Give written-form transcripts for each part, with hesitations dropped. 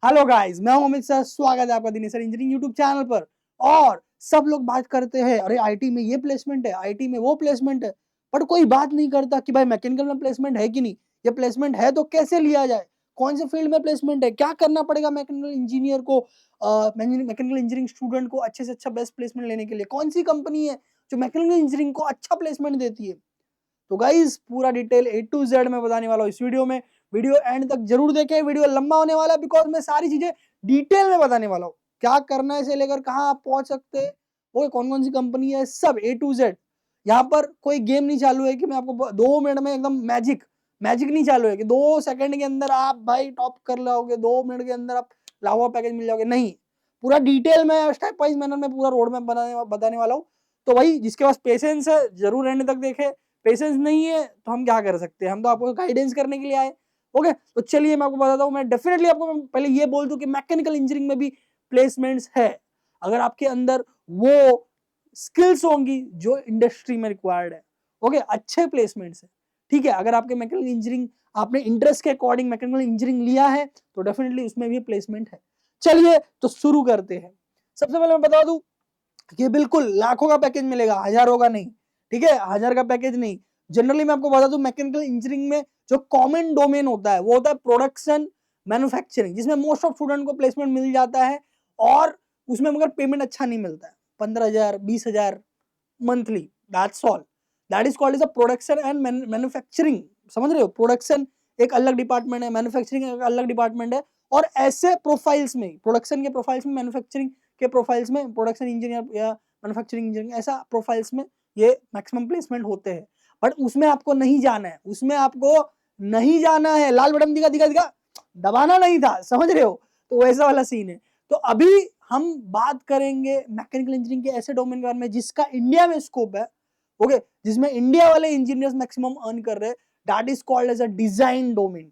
Hello guys, मैं हूं Amit sir. स्वागत है आपका Dinesh sir engineering YouTube channel पर। और सब लोग बात करते हैं, अरे आईटी में ये प्लेसमेंट है, आईटी में वो प्लेसमेंट है, बट कोई बात नहीं करता कि भाई मैकेनिकल में प्लेसमेंट है कि नहीं। ये प्लेसमेंट है तो कैसे लिया जाए, कौन से फील्ड में प्लेसमेंट है, क्या करना पड़ेगा मैकेनिकल इंजीनियर को, मैकेनिकल इंजीनियरिंग स्टूडेंट को अच्छे से अच्छा बेस्ट प्लेसमेंट लेने के लिए। कौन सी कंपनी है जो मैकेनिकल इंजीनियरिंग को अच्छा प्लेसमेंट देती है। तो गाइस पूरा डिटेल A to Z मैं बताने वाला हूँ इस वीडियो में। वीडियो एंड तक जरूर देखें, वीडियो लंबा होने वाला है बिकॉज मैं सारी चीजें डिटेल में बताने वाला हूँ। क्या करना है से लेकर कहाँ आप पहुंच सकते हैं, वो कौन कौन सी कंपनी है, सब A to Z। यहाँ पर कोई गेम नहीं चालू है कि मैं आपको 2 मिनट में एकदम मैजिक मैजिक नहीं चालू है कि 2 सेकंड के अंदर आप भाई टॉप कर लोगे, 2 मिनट के अंदर आप लावा पैकेज मिल जाओगे। नहीं, पूरा डिटेल में स्टेप वाइज मैनर में पूरा रोड मैप बताने वाला हूँ। तो भाई जिसके पास पेशेंस है जरूर एंड तक देखे, पेशेंस नहीं है तो हम क्या कर सकते हैं, हम तो आपको गाइडेंस करने के लिए आए। ओके, तो चलिए मैं आपको बताता हूँ। मैं डेफिनेटली आपको पहले ये बोल दूं कि मैकेनिकल इंजीनियरिंग में भी प्लेसमेंट्स है, अगर आपके अंदर वो स्किल्स होंगी जो इंडस्ट्री में रिक्वायर्ड है। ओके, अच्छे प्लेसमेंट्स है। ठीक है, अगर आपके मैकेनिकल इंजीनियरिंग आपने इंटरेस्ट के अकॉर्डिंग मैकेनिकल इंजीनियरिंग लिया है तो डेफिनेटली उसमें भी प्लेसमेंट है। चलिए तो शुरू करते हैं। सबसे पहले मैं बता दूं कि बिल्कुल लाखों का पैकेज मिलेगा, हजारों का नहीं। ठीक है, 1000 का पैकेज नहीं। जनरली मैं आपको बता दूं मैकेनिकल इंजीनियरिंग में जो कॉमन डोमेन होता है वो होता है प्रोडक्शन मैन्युफैक्चरिंग, जिसमें मोस्ट ऑफ स्टूडेंट को प्लेसमेंट मिल जाता है। और उसमें मगर पेमेंट अच्छा नहीं मिलता है, 15,000 20,000 monthly. That's all. That is called is a production and manufacturing. समझ रहे हो, प्रोडक्शन एक अलग डिपार्टमेंट है, मैन्युफैक्चरिंग एक अलग डिपार्टमेंट है। और ऐसे प्रोफाइल्स में, प्रोडक्शन के प्रोफाइल्स में, मैन्युफैक्चरिंग के प्रोफाइल्स में, प्रोडक्शन इंजीनियर या मैन्युफैक्चरिंग इंजीनियरिंग ऐसा प्रोफाइल्स में ये मैक्सिमम प्लेसमेंट होते हैं। बट उसमें आपको नहीं जाना है, उसमें आपको नहीं जाना है। लाल बटन दिखा दिखा दिखा दबाना नहीं था, समझ रहे हो। तो वैसा वाला सीन है। तो अभी हम बात करेंगे मैकेनिकल इंजीनियरिंग के ऐसे डोमेन के बारे में जिसका इंडिया में स्कोप है। ओके, जिसमें इंडिया वाले इंजीनियर्स मैक्सिमम अर्न कर रहे हैं। That is called as a design domain.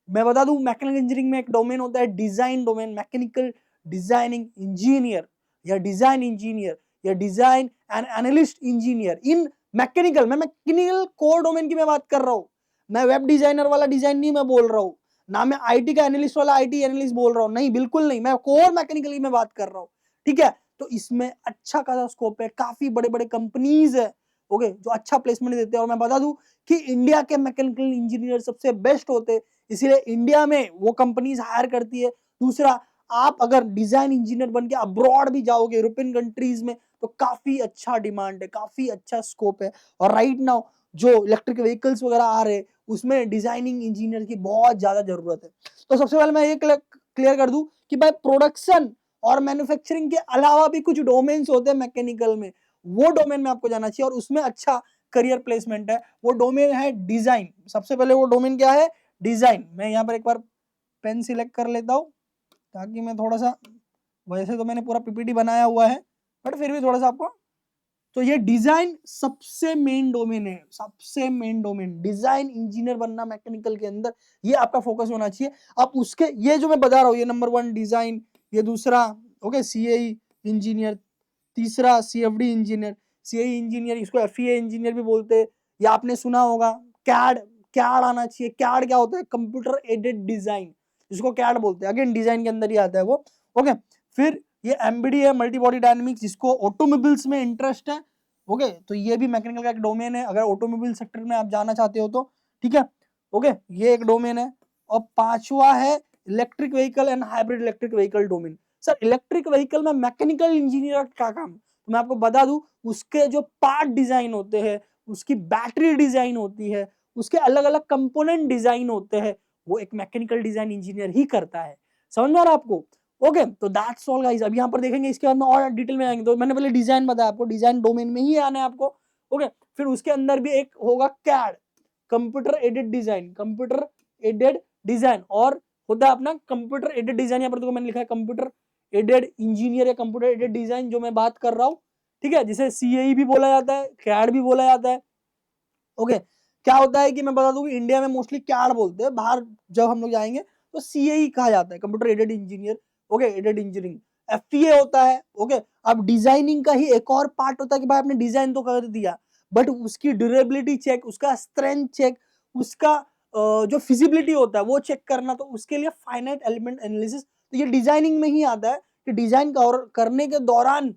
मैं बता दूं मैकेनिकल इंजीनियरिंग में एक डोमेन होता है design domain, mechanical designing engineer या डिजाइन इंजीनियर या design and analyst engineer in mechanical. मैं मैकेनिकल कोर डोमेन की मैं बात कर रहा हूं। मैं वेब डिजाइनर वाला डिजाइन नहीं मैं बोल रहा हूं, ना मैं आईटी का एनालिस्ट वाला आईटी एनालिस्ट बोल रहा हूं, नहीं बिल्कुल नहीं। मैं कोर मैकेनिकली में बात कर रहा हूं। ठीक है, तो इसमें अच्छा खासा स्कोप है, काफी बड़े बड़े कंपनीज है ओके जो अच्छा प्लेसमेंट देते हैं। और मैं बता दूं कि इंडिया के मैकेनिकल इंजीनियर सबसे बेस्ट होते हैं, इसीलिए इंडिया में वो कंपनीज हायर करती है। दूसरा, आप अगर डिजाइन इंजीनियर बन के अब्रॉड भी जाओगे यूरोपियन कंट्रीज में तो काफी अच्छा डिमांड है, काफी अच्छा स्कोप है। और राइट नाउ जो इलेक्ट्रिक व्हीकल्स वगैरह आ रहे हैं उसमें डिजाइनिंग इंजीनियर की बहुत ज्यादा जरूरत है। तो सबसे पहले मैं ये क्लियर कर दूं कि भाई प्रोडक्शन और मैन्युफैक्चरिंग के अलावा भी कुछ डोमेन्स होते हैं मैकेनिकल में, वो डोमेन में आपको जाना चाहिए और उसमें अच्छा करियर प्लेसमेंट है। वो डोमेन है डिजाइन। सबसे पहले वो डोमेन क्या है, डिजाइन। मैं यहाँ पर एक बार पेन सिलेक्ट कर लेता हूँ ताकि मैं थोड़ा सा, वैसे तो मैंने पूरा पीपीटी बनाया हुआ है बट फिर भी थोड़ा सा आपको। तो ये डिजाइन सबसे मेन डोमेन है, सबसे मेन डोमेन डिजाइन इंजीनियर बनना मैकेनिकल के अंदर, ये आपका फोकस होना चाहिए। अब उसके ये जो मैं बता रहा हूँ, ये नंबर 1 डिजाइन, ये दूसरा ओके सीएई इंजीनियर, तीसरा सीएफडी इंजीनियर। सीएई इंजीनियर इसको एफईए इंजीनियर भी बोलते हैं, या आपने सुना होगा कैड। कैड आना चाहिए। कैड क्या होता है, कंप्यूटर एडेड डिजाइन, जिसको कैड बोलते हैं। अगेन डिजाइन के अंदर ही आता है वो। ओके, फिर ये एमबीडी है, मल्टी बॉडी डायनेमिक्स, जिसको ऑटोमोबाइल्स में इंटरेस्ट है। ओके, तो ये भी मैकेनिकल का एक डोमेन है अगर ऑटोमोबाइल सेक्टर में आप जाना चाहते हो तो। ठीक है, ओके, ये एक डोमेन है। और पांचवा है electric vehicle and hybrid electric vehicle domain. Sir electric vehicle में मैकेनिकल इंजीनियर का काम, तो मैं आपको बता दूं उसके जो पार्ट डिजाइन होते हैं, उसकी बैटरी डिजाइन होती है, उसके अलग अलग कंपोनेंट डिजाइन होते हैं, वो एक मैकेनिकल डिजाइन इंजीनियर ही करता है। समझ में आ रहा है आपको। ओके, तो दैट्स ऑल गाइस। अब यहाँ पर देखेंगे, इसके बाद में और डिटेल में आएंगे। तो मैंने पहले डिजाइन बताया आपको, डिजाइन डोमेन में ही आना है आपको। ओके, फिर उसके अंदर भी एक होगा CAD, computer aided design, computer aided design. और होता है अपना कंप्यूटर एडेड डिजाइन, यहाँ पर तो मैंने लिखा है कंप्यूटर एडेड इंजीनियर या कंप्यूटर एडेड डिजाइन जो मैं बात कर रहा हूँ। ठीक है, जिसे सीएई भी बोला जाता है, कैड भी बोला जाता है। ओके, क्या होता है कि मैं बता दूं कि इंडिया में मोस्टली कैड बोलते हैं, बाहर जब हम लोग जाएंगे तो सीएई कहा जाता है, computer aided engineer. Okay, aided engineering. FEA होता है। ओके, अब डिजाइनिंग का ही एक और पार्ट होता है कि भाई आपने डिजाइन तो कर दिया बट उसकी ड्यूरेबिलिटी चेक, उसका स्ट्रेंथ चेक, उसका जो फिजिबिलिटी होता है वो चेक करना, तो उसके लिए फाइनाइट एलिमेंट एनालिसिस, तो ये डिजाइनिंग में ही आता है कि डिजाइन करने के दौरान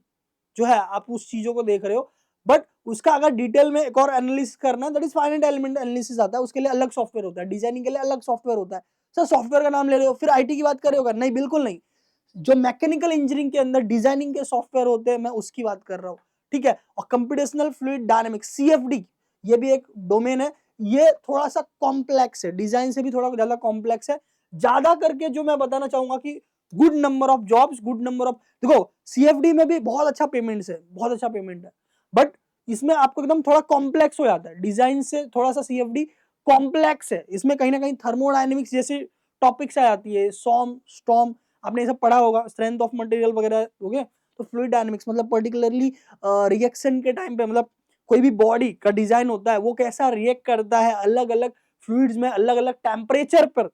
जो है आप उस चीजों को देख रहे हो, बट उसका अगर डिटेल में एक और एनालिसिस करना है, that is finite element analysis आता है, उसके लिए अलग सॉफ्टवेयर होता है, डिजाइनिंग के लिए अलग सॉफ्टवेयर होता है। सर सॉफ्टवेयर का नाम ले रहे हो फिर आईटी की बात कर रहे हो? नहीं, बिल्कुल नहीं। जो मैकेनिकल इंजीनियरिंग के अंदर डिजाइनिंग के सॉफ्टवेयर होते हैं, मैं उसकी बात कर रहा हूँ, ठीक है। और कंप्यूटेशनल फ्लूइड डायनेमिक्स, सीएफडी, ये भी एक डोमेन है, ये थोड़ा सा कॉम्प्लेक्स है, डिजाइन से भी थोड़ा ज्यादा कॉम्प्लेक्स है। ज्यादा करके जो मैं बताना चाहूंगा कि good number of jobs, good number of, देखो सीएफडी में भी बहुत अच्छा पेमेंट है, बहुत अच्छा पेमेंट है, बट इसमें आपको एकदम थोड़ा कॉम्प्लेक्स हो जाता है, डिजाइन से थोड़ा सा सीएफडी कॉम्प्लेक्स है, इसमें कहीं ना कहीं थर्मोडायनेमिक्स जैसे टॉपिक्स आ जाती है, सॉम स्टॉम, आपने ये सब पढ़ा होगा, स्ट्रेंथ ऑफ मटेरियल वगैरह, ओके। तो फ्लूइड डायनेमिक्स मतलब पर्टिकुलरली रिएक्शन के टाइम पे, मतलब कोई भी बॉडी का डिजाइन होता है वो कैसा रिएक्ट करता है अलग अलग फ्लूइड्स में, अलग अलग टेम्परेचर पर,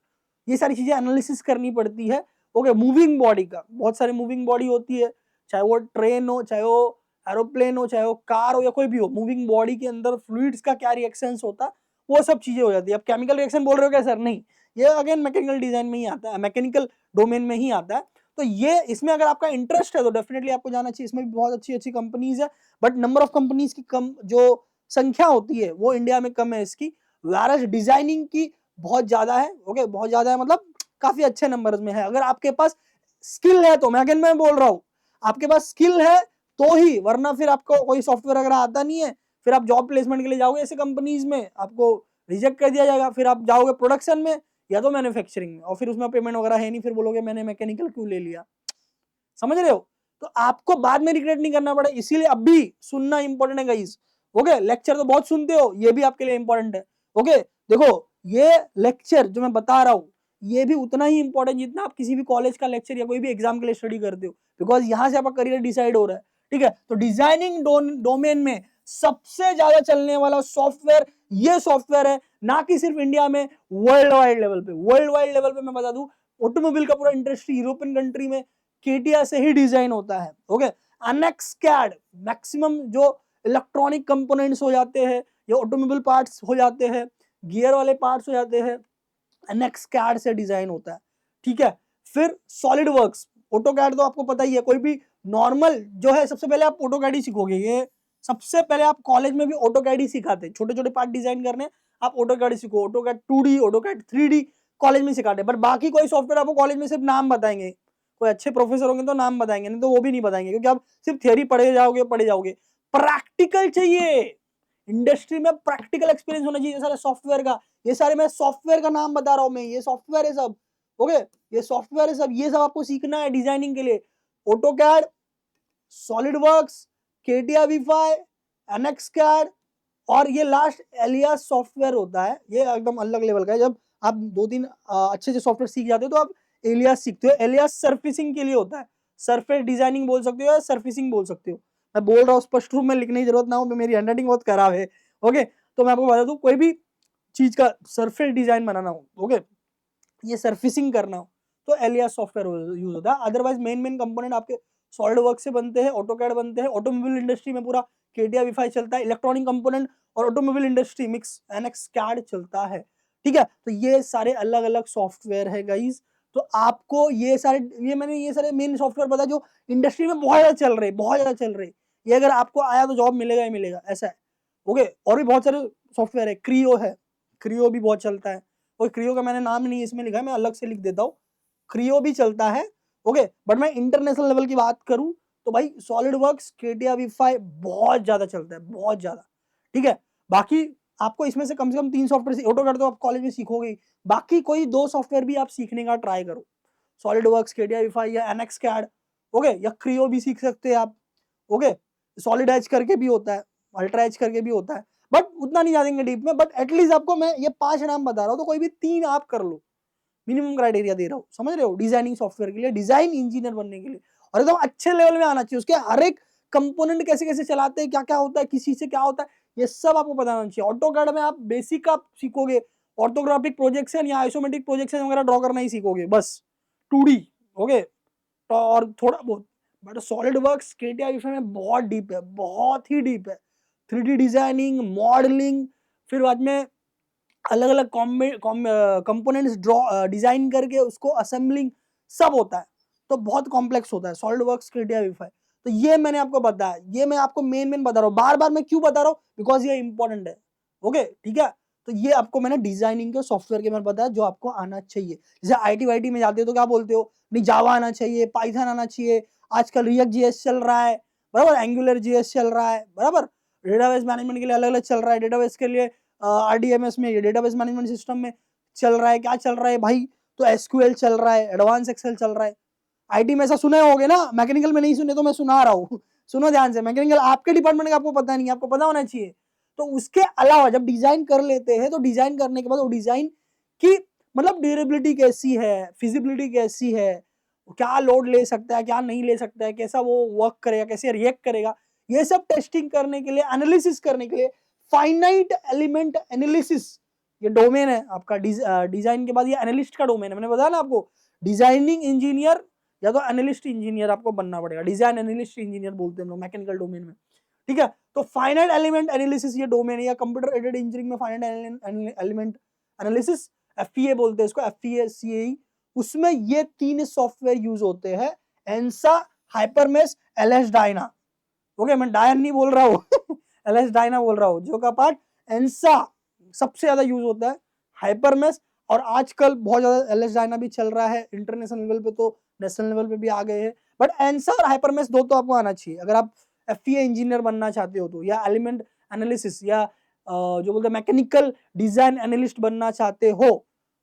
ये सारी चीजें एनालिसिस करनी पड़ती है, ओके। मूविंग बॉडी का, बहुत सारी मूविंग बॉडी होती है, चाहे वो ट्रेन हो, चाहे वो एरोप्लेन हो, चाहे वो कार हो, या कोई भी हो, मूविंग बॉडी के अंदर फ्लूइड्स का क्या रिएक्शंस होता है, वो सब चीजें हो जाती है। अब केमिकल रिएक्शन बोल रहे हो क्या सर? नहीं, ये अगेन मैकेनिकल डिजाइन में ही आता है, मैकेनिकल डोमेन में ही आता है। तो ये इसमें अगर आपका इंटरेस्ट है तो डेफिनेटली आपको जाना चाहिए, इसमें भी बहुत अच्छी अच्छी कंपनीज है, बट नंबर ऑफ कंपनीज की कम जो संख्या होती है वो इंडिया में कम है इसकी, वैरस डिजाइनिंग की बहुत ज्यादा है, ओके, बहुत ज्यादा है, मतलब काफी अच्छे नंबर्स में है। अगर आपके पास स्किल है तो, मैं बोल रहा हूँ, आपके पास स्किल है तो ही, वरना फिर आपको कोई सॉफ्टवेयर अगर आता नहीं है, फिर आप जॉब प्लेसमेंट के लिए जाओगे ऐसे कंपनीज में, आपको रिजेक्ट कर दिया जाएगा, फिर आप जाओगे प्रोडक्शन में या तो मैन्युफैक्चरिंग में, और फिर उसमें पेमेंट वगैरह है नहीं, फिर बोलोगे मैंने मैकेनिकल क्यों ले लिया, समझ रहे हो? तो आपको बाद में रिग्रेट नहीं करना पड़े, इसीलिए अभी सुनना इंपॉर्टेंट है गाइस, ओके। लेक्चर तो बहुत सुनते हो, ये भी आपके लिए इंपॉर्टेंट है, ओके। देखो ये लेक्चर जो मैं बता रहा हूँ, ये भी उतना ही इंपॉर्टेंट जितना आप किसी भी कॉलेज का लेक्चर या कोई भी एग्जाम के लिए स्टडी करते हो, बिकॉज यहाँ से आपका करियर डिसाइड हो रहा है, ठीक है। तो डिजाइनिंग डोमेन में सबसे ज्यादा चलने वाला सॉफ्टवेयर ये सॉफ्टवेयर है, ना कि सिर्फ इंडिया में, वर्ल्ड वाइड लेवल पे, वर्ल्ड वाइड लेवल पे मैं बता दूं, ऑटोमोबाइल का पूरा इंडस्ट्री यूरोपियन कंट्री में केटिया से ही डिजाइन होता है, ओके। एनेक्स कैड, मैक्सिमम जो इलेक्ट्रॉनिक कंपोनेंट्स हो जाते हैं या ऑटोमोबाइल पार्ट्स हो जाते हैं, गियर वाले पार्ट्स हो जाते हैं, एनेक्स कैड से डिजाइन होता है, ठीक है। फिर सॉलिड वर्क्स, ऑटो कैड तो आपको पता ही है, कोई भी नॉर्मल जो है, सबसे पहले आप ऑटो कैड ही सीखोगे, ये सबसे पहले आप कॉलेज में भी ऑटो कैड ही सिखाते हैं, छोटे छोटे पार्ट डिजाइन करने आप ऑटो कैड सीखो, AutoCAD 2D, AutoCAD 3D college में सिखाते हैं, बट बाकी कोई सॉफ्टवेयर आपको कॉलेज में सिर्फ नाम बताएंगे, कोई अच्छे प्रोफेसर होंगे तो नाम बताएंगे, नहीं तो वो भी नहीं बताएंगे, क्योंकि आप सिर्फ थियरी पढ़े जाओगे। प्रैक्टिकल चाहिए, इंडस्ट्री में प्रैक्टिकल एक्सपीरियंस होना चाहिए सारे सॉफ्टवेयर का, ये सारे मैं सॉफ्टवेयर का नाम बता रहा हूं, मैं ये सॉफ्टवेयर है सब, ओके, ये सॉफ्टवेयर है सब, ये सब आपको सीखना है डिजाइनिंग के लिए, AutoCAD, SolidWorks, CATIA V5, NX CAD, और ये लास्ट एलियास सॉफ्टवेयर होता है, ये एकदम अलग लेवल का है। जब आप 2-3 अच्छे से सॉफ्टवेयर सीख जाते हो तो आप एलियास सीखते हो, एलियास सरफेसिंग के लिए होता है, सरफेस डिजाइनिंग बोल सकते हो या सरफेसिंग बोल सकते हो, मैं बोल रहा हूँ स्पष्ट रूप में, लिखने की जरूरत ना हो, मेरी हैंडराइटिंग बहुत खराब है, ओके। तो मैं आपको बता दूं, कोई भी चीज का सरफेस डिजाइन बनाना हो, ओके, ये सरफेसिंग करना हो, तो एलियास सॉफ्टवेयर यूज होता है, अदरवाइज मेन कंपोनेंट आपके सॉलिड वर्क से बनते हैं, ऑटोकैड बनते हैं, ऑटोमोबाइल इंडस्ट्री में पूरा केटिया वी5 चलता है, इलेक्ट्रॉनिक कंपोनेंट और automobile industry mix NX CAD चलता है, ठीक है। तो ये सारे अलग अलग सॉफ्टवेयर है गाइज, तो आपको ये सारे, ये मैंने ये सारे मेन सॉफ्टवेयर बताया जो इंडस्ट्री में बहुत ज्यादा चल रहे, बहुत ज्यादा चल रहे, ये अगर आपको आया तो जॉब मिलेगा ही मिलेगा, ऐसा है, ओके। और भी बहुत सारे सॉफ्टवेयर है, क्रियो है, क्रियो भी बहुत चलता है, और क्रियो का मैंने नाम नहीं इसमें लिखा है, मैं अलग से लिख देता हूँ, क्रियो भी चलता है, ओके। बट मैं इंटरनेशनल लेवल की बात करूं तो भाई सॉलिड वर्क्स, केटिया वी5 बहुत ज्यादा चलता है, बहुत ज्यादा, ठीक है। बाकी आपको इसमें से कम 3 सॉफ्टवेयर, ऑटोकैड तो आप कॉलेज में सीखोगे, बाकी कोई 2 सॉफ्टवेयर भी आप सीखने का ट्राई करो, सॉलिड वर्क्स, केटिया वी5 या एनएक्स कैड, ओके, या क्रियो भी सीख सकते हैं आप, ओके। सॉलिड एज करके भी होता है, अल्ट्रा एज करके भी होता है, बट उतना नहीं जानेंगे डीप में, बट एटलीस्ट आपको मैं ये 5 नाम बता रहा हूँ, तो कोई भी 3 आप कर लो, मिनिमम क्राइटेरिया दे रहा हूँ, समझ रहे हो, डिजाइनिंग सॉफ्टवेयर के लिए, डिजाइन इंजीनियर बनने के लिए, और एकदम अच्छे लेवल में आना चाहिए, उसके हर एक कंपोनेंट कैसे कैसे चलाते हैं, क्या क्या होता है, किसी से क्या होता है, ये सब आपको पता होना चाहिए। ऑटोकैड में आप बेसिक आप सीखोगे, ऑर्थोग्राफिक प्रोजेक्शन या आइसोमेट्रिक प्रोजेक्शन वगैरह ड्रॉ करना ही सीखोगे बस, 2D, ओके, तो और थोड़ा बहुत, बट सॉलिड वर्क्स, केटीआई में बहुत डीप है, बहुत ही डीप है, 3D डिजाइनिंग, मॉडलिंग, फिर बाद में अलग अलग कंपोनेंट्स ड्रॉ डिजाइन करके उसको असेंबलिंग सब होता है, तो बहुत कॉम्प्लेक्स होता है सॉलिड वर्क्स क्रिएटिव वी5। तो ये मैंने आपको बताया, ये मैं आपको मेन बता रहा हूँ, बार बार मैं क्यों बता रहा हूँ, बिकॉज ये इंपॉर्टेंट है। ओके ठीक है, तो ये आपको मैंने डिजाइनिंग के सॉफ्टवेयर के बारे में बताया जो आपको आना चाहिए। जैसे आईटी वाईटी में जाते हो तो क्या बोलते हो, नहीं जावा आना चाहिए, पाइथन आना चाहिए, आजकल रिएक्ट जीएस चल रहा है, बराबर, एंगुलर जीएस चल रहा है, बराबर, डेटाबेस मैनेजमेंट के लिए अलग अलग चल रहा है, डेटाबेस के लिए आरडीएमएस में, डेटाबेस मैनेजमेंट सिस्टम में चल रहा है, क्या चल रहा है भाई, तो एसक्यूएल चल रहा है, एडवांस एक्सेल चल रहा है। आईटी में ऐसा सुने होगे ना, मैकेनिकल में नहीं सुने तो मैं सुना रहा हूँ सुनो ध्यान से, मैकेनिकल आपके डिपार्टमेंट का आपको पता नहीं, आपको पता होना चाहिए। तो उसके अलावा जब डिजाइन कर लेते हैं तो डिजाइन करने के बाद वो डिजाइन की मतलब ड्यूरेबिलिटी कैसी है, फिजिबिलिटी कैसी है, क्या लोड ले सकता है, क्या नहीं ले सकता है, कैसा वो वर्क करेगा, कैसे रिएक्ट करेगा, ये सब टेस्टिंग करने के लिए, एनालिसिस करने के लिए फाइनाइट एलिमेंट एनालिसिस ये डोमेन है आपका। डिजाइन के बाद ये एनालिस्ट का डोमेन है, मैंने बताया ना आपको, डिजाइनिंग इंजीनियर या तो एनालिस्ट इंजीनियर आपको बनना पड़ेगा, डिजाइन एनालिस्ट इंजीनियर बोलते हैं हम लोग मैकेनिकल डोमेन में, ठीक है। तो फाइनाइट एलिमेंट एनालिसिस ये डोमेन है, या कंप्यूटर एडेड इंजीनियरिंग में फाइनाइट एलिमेंट एनालिसिस, एफईए बोलते हैं इसको, एफईए सीएई, उसमें ये 3 सॉफ्टवेयर यूज होते हैं, एंसा, हाइपरमेश, एलएस डायना। ओके, मैं डायन नहीं बोल रहा हूँ एलएस डायना बोल रहा हूँ, जो का पार्ट एंसा सबसे ज्यादा यूज होता है, हाइपरमेश, और आजकल बहुत ज्यादा एलएस डायना भी चल रहा है, इंटरनेशनल लेवल पे तो नेशनल लेवल पे भी आ गए हैं, बट एंसा और हाइपरमेश दो तो आपको आना चाहिए अगर आप एफईए इंजीनियर बनना चाहते हो तो, या एलिमेंट एनालिसिस या जो बोलते हैं मैकेनिकल डिजाइन एनालिस्ट बनना चाहते हो।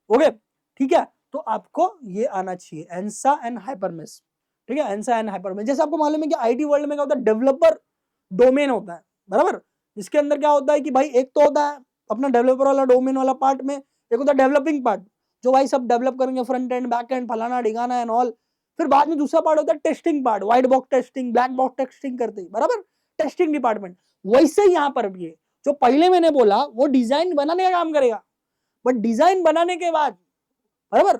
ओके ठीक है, तो आपको ये आना चाहिए एंसा एंड हाइपरमेश, ठीक है, एंसा एंड हाइपरमेश। जैसे आपको मालूम है कि आईटी वर्ल्ड में क्या होता है, डेवलपर डोमेन होता है, बराबर, जिसके अंदर क्या होता है कि भाई एक तो होता है अपना डेवलपर वाला डोमेन वाला पार्ट में, एक होता है डेवलपिंग पार्ट, जो भाई सब डेवलप करेंगे, फ्रंट एंड बैक एंड फलाना ढिगाना एंड ऑल। फिर बाद में दूसरा पार्ट होता है testing part, white box testing, black box testing करते हैं, बराबर, टेस्टिंग डिपार्टमेंट। वैसे ही यहाँ पर भी है, जो पहले मैंने बोला वो डिजाइन बनाने का काम करेगा, बट डिजाइन बनाने के बाद, बराबर,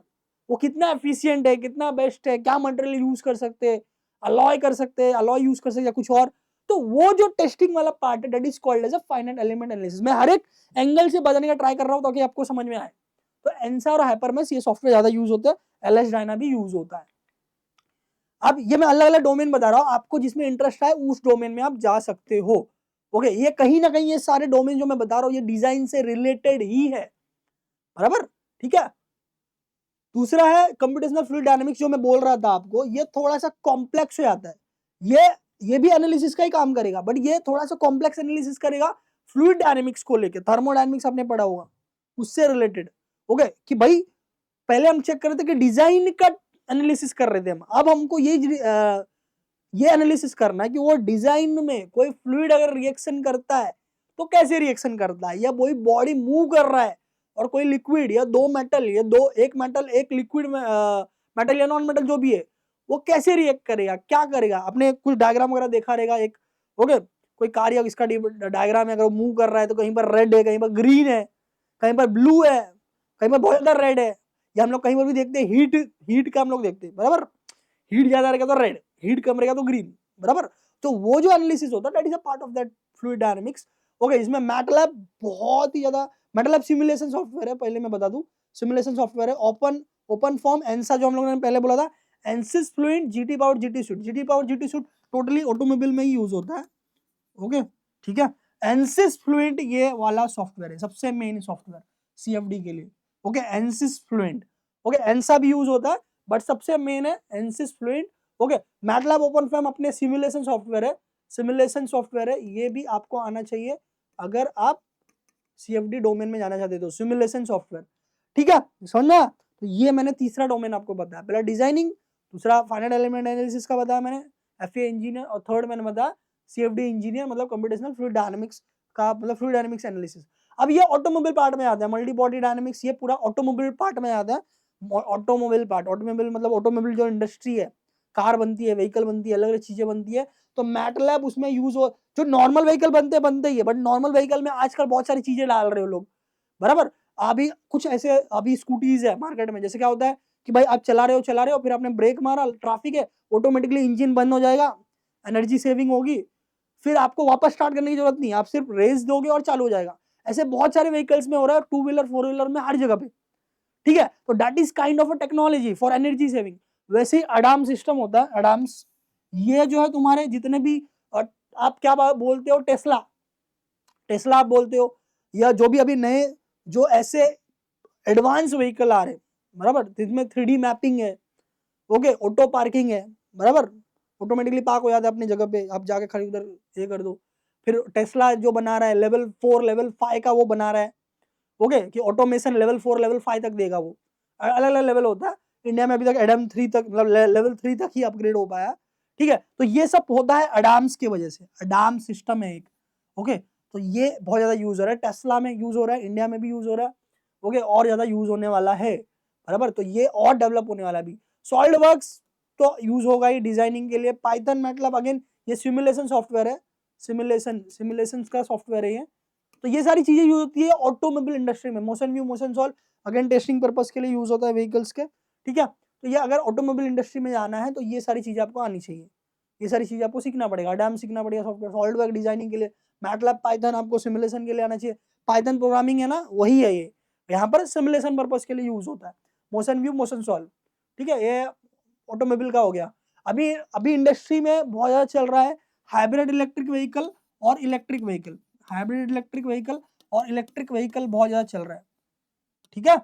वो कितना एफिशिएंट है, कितना बेस्ट है, क्या मटेरियल यूज कर सकते हैं, अलॉय कर सकते हैं, अलॉय यूज कर सकते हैं या कुछ और, तो वो जो टेस्टिंग वाला पार्ट है that is called as a finite element analysis. मैं हर एक एंगल से बताने का ट्राई कर रहा हूं ताकि आपको समझ में आए। तो एंसा और हाइपरमेश ये सॉफ्टवेयर ज्यादा यूज होता है, एलएस डायना भी यूज होता है। अब ये मैं अलग अलग डोमेन बता रहा हूं, आपको जिसमें इंटरेस्ट है उस डोमेन में आप जा सकते हो। ओके, ये कहीं ना कहीं ये सारे डोमेन जो मैं बता रहा हूं ये डिजाइन से रिलेटेड ही है, बराबर, ठीक है। दूसरा है कंप्यूटेशनल फ्लूइड डायनामिक्स, जो मैं बोल रहा था आपको, ये थोड़ा सा कॉम्प्लेक्स हो जाता है, ये भी एनालिसिस का ही काम करेगा, बट ये थोड़ा सा कॉम्प्लेक्स एनालिसिस करेगा फ्लूइड डायनामिक्स को लेके, थर्मोडायनामिक्स आपने पढ़ा होगा उससे रिलेटेड। ओके, कि भाई पहले हम चेक कर रहे थे कि डिजाइन का एनालिसिस कर रहे थे हम, अब हमको ये एनालिसिस करना है कि वो डिजाइन में कोई फ्लूइड अगर रिएक्शन करता है तो कैसे रिएक्शन करता है, या वही बॉडी मूव कर रहा है और कोई लिक्विड या दो मेटल, या दो, एक मेटल एक लिक्विड में मेटल या नॉन मेटल जो भी है, वो कैसे रिएक्ट करेगा, क्या करेगा। आपने कुछ डायग्राम वगैरह देखा रहेगा एक, ओके, कोई कार या इसका डायग्राम है, अगर वो मूव कर रहा है तो कहीं पर रेड है, कहीं पर ग्रीन है, कहीं पर ब्लू है, कहीं पर बहुत ज्यादा रेड है, या हम लोग कहीं पर भी देखते हैं हीट, हीट का हम लोग देखते हैं, बराबर, हीट ज्यादा रहेगा तो रेड, हीट कम रहेगा तो ग्रीन, बराबर। तो वो जो एनालिसिस होता है that is a part of that fluid dynamics. Okay, इसमें मैटलैब बहुत ही ज्यादा, मैटलैब सिमुलेशन सॉफ्टवेयर है, पहले मैं बता दूं, सिमुलेशन सॉफ्टवेयर है, ओपन फॉर्म एंसा जो हम लोगों ने पहले बोला था, Ansys Fluent, GT Power GT Suite, GT Power GT Suite totally automobile में ही यूज होता है। ओके ठीक है, एनसिस फ्लुएंट ये वाला सॉफ्टवेयर है सबसे मेन सॉफ्टवेयर सीएफडी के लिए। Okay, Ansys Fluent, okay, ANSA भी यूज होता है बट सबसे मेन है Ansys Fluent. Okay, MATLAB OpenFOAM अपने सिमुलेशन सॉफ्टवेयर है, सिमुलेशन सॉफ्टवेयर है, ये भी आपको आना चाहिए अगर आप सीएफडी डोमेन में जाना चाहते हो, सिमुलेशन सॉफ्टवेयर, ठीक है, समझना। तो ये मैंने तीसरा डोमेन आपको बताया, पहला डिजाइनिंग, दूसरा फाइनाइट एलिमेंट एनालिसिस का बताया मैंने, एफए इंजीनियर, और थर्ड मैंने बताया सीएफडी इंजीनियर, मतलब कंप्यूटेशनल फ्लूइड डायनामिक्स का, मतलब फ्लूइड डायनामिक्स एनालिसिस। अब ये ऑटोमोबाइल पार्ट में आता है, मल्टी बॉडी डायनामिक्स ये पूरा ऑटोमोबाइल पार्ट में आता है। ऑटोमोबाइल पार्ट, ऑटोमोबाइल मतलब ऑटोमोबाइल जो इंडस्ट्री है, कार बनती है, व्हीकल बनती है, अलग अलग चीजें बनती है, तो मैटलैब उसमें यूज हो, जो नॉर्मल व्हीकल बनते ही है, बट नॉर्मल व्हीकल में आजकल बहुत सारी चीजें डाल रहे हो लोग, बराबर। अभी कुछ ऐसे अभी स्कूटीज है मार्केट में, जैसे क्या होता है कि भाई आप चला रहे हो फिर आपने ब्रेक मारा, ट्रैफिक है, ऑटोमेटिकली इंजन बंद हो जाएगा, एनर्जी सेविंग होगी, फिर आपको वापस स्टार्ट करने की जरूरत नहीं, आप सिर्फ रेस दोगे और चालू हो जाएगा। ऐसे बहुत सारे व्हीकल्स में हो रहा है, टू व्हीलर, फोर व्हीलर में, हर जगह पे, ठीक है। तो that is kind of a technology for energy saving. वैसे ही अडाम सिस्टम होता है, अडाम्स, ये जो है तुम्हारे जितने भी आप क्या बोलते हो, टेस्ला, टेस्ला आप बोलते हो, या जो भी अभी नए जो ऐसे एडवांस व्हीकल आ रहे, बराबर, जिसमें 3D मैपिंग है, ओके, ऑटो पार्किंग है, बराबर, ऑटोमेटिकली पार्क हो जाता है अपनी जगह पे, आप जाके खड़ी उधर ये कर दो। फिर टेस्ला जो बना रहा है लेवल 4 लेवल 5 का वो बना रहा है, ओके, कि ऑटोमेशन लेवल 4 लेवल 5 तक देगा वो, अलग अलग लेवल होता है। इंडिया में अभी तक एडम 3 तक, मतलब लेवल 3 तक ही अपग्रेड हो पाया, ठीक है। तो ये सब होता है अडाम्स की वजह से, अडाम सिस्टम है एक, ओके। तो ये बहुत ज्यादा यूज हो रहा है, टेस्ला में यूज हो रहा है, इंडिया में भी यूज हो रहा है, ओके, और ज्यादा यूज होने वाला है, बराबर। तो ये और डेवलप होने वाला भी। सॉलिड वर्क्स तो यूज होगा ही डिजाइनिंग के लिए। पाइथन मतलब अगेन ये सिमुलेशन सॉफ्टवेयर है, सिमुलेशन का सॉफ्टवेयर है ये। तो ये सारी चीजें यूज होती है ऑटोमोबाइल इंडस्ट्री में। Motion view, motion solve again testing purpose के लिए यूज होता है व्हीकल्स के, ठीक है। तो ये अगर ऑटोमोबाइल इंडस्ट्री में जाना है तो ये सारी चीजें आपको आनी चाहिए, ये सारी चीजें आपको सीखना पड़ेगा। डैम सीखना पड़ेगा, सॉफ्टवेयर, सॉलिड वर्क डिजाइनिंग के लिए मैटलैब, पाइथन आपको सिमुलेशन के लिए आना चाहिए। पाइथन प्रोग्रामिंग है ना, वही है ये, यहाँ पर सिमुलेशन पर्पस के लिए यूज होता है। मोशन व्यू, मोशन सॉल्व, ठीक है, ये ऑटोमोबाइल का हो गया। अभी अभी इंडस्ट्री में बहुत ज्यादा चल रहा है हाइब्रिड इलेक्ट्रिक व्हीकल और electric vehicle, hybrid electric vehicle और इलेक्ट्रिक व्हीकल बहुत ज्यादा चल रहा है, ठीक है।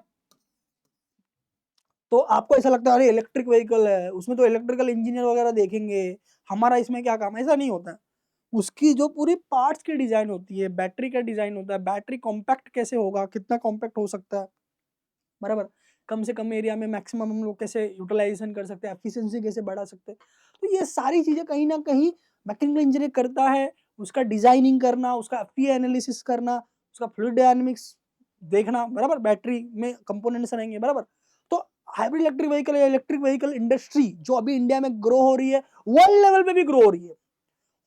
तो आपको ऐसा लगता है अरे इलेक्ट्रिक व्हीकल है, उसमें तो इलेक्ट्रिकल इंजीनियर वगैरह देखेंगे, हमारा इसमें क्या काम है, ऐसा नहीं होता है। उसकी जो पूरी पार्ट्स की डिजाइन होती है, बैटरी का डिजाइन होता है, बैटरी कॉम्पैक्ट कैसे होगा, कितना कॉम्पैक्ट हो सकता है, बराबर, कम से कम एरिया में मैक्सिमम हम लोग कैसे यूटिलाइजेशन कर सकते हैं, एफिशिएंसी कैसे बढ़ा सकते हैं। तो ये सारी चीजें कहीं ना कहीं मैकेनिकल इंजीनियर करता है। उसका डिजाइनिंग करना, उसका एफपीए एनालिसिस करना, उसका फ्लूइड डायनामिक्स देखना, बराबर, बैटरी में कंपोनेंट्स रहेंगे, बराबर। तो हाइब्रिड इलेक्ट्रिक व्हीकल या इलेक्ट्रिक व्हीकल इंडस्ट्री जो अभी इंडिया में ग्रो हो रही है, वर्ल्ड लेवल पे भी ग्रो हो रही है,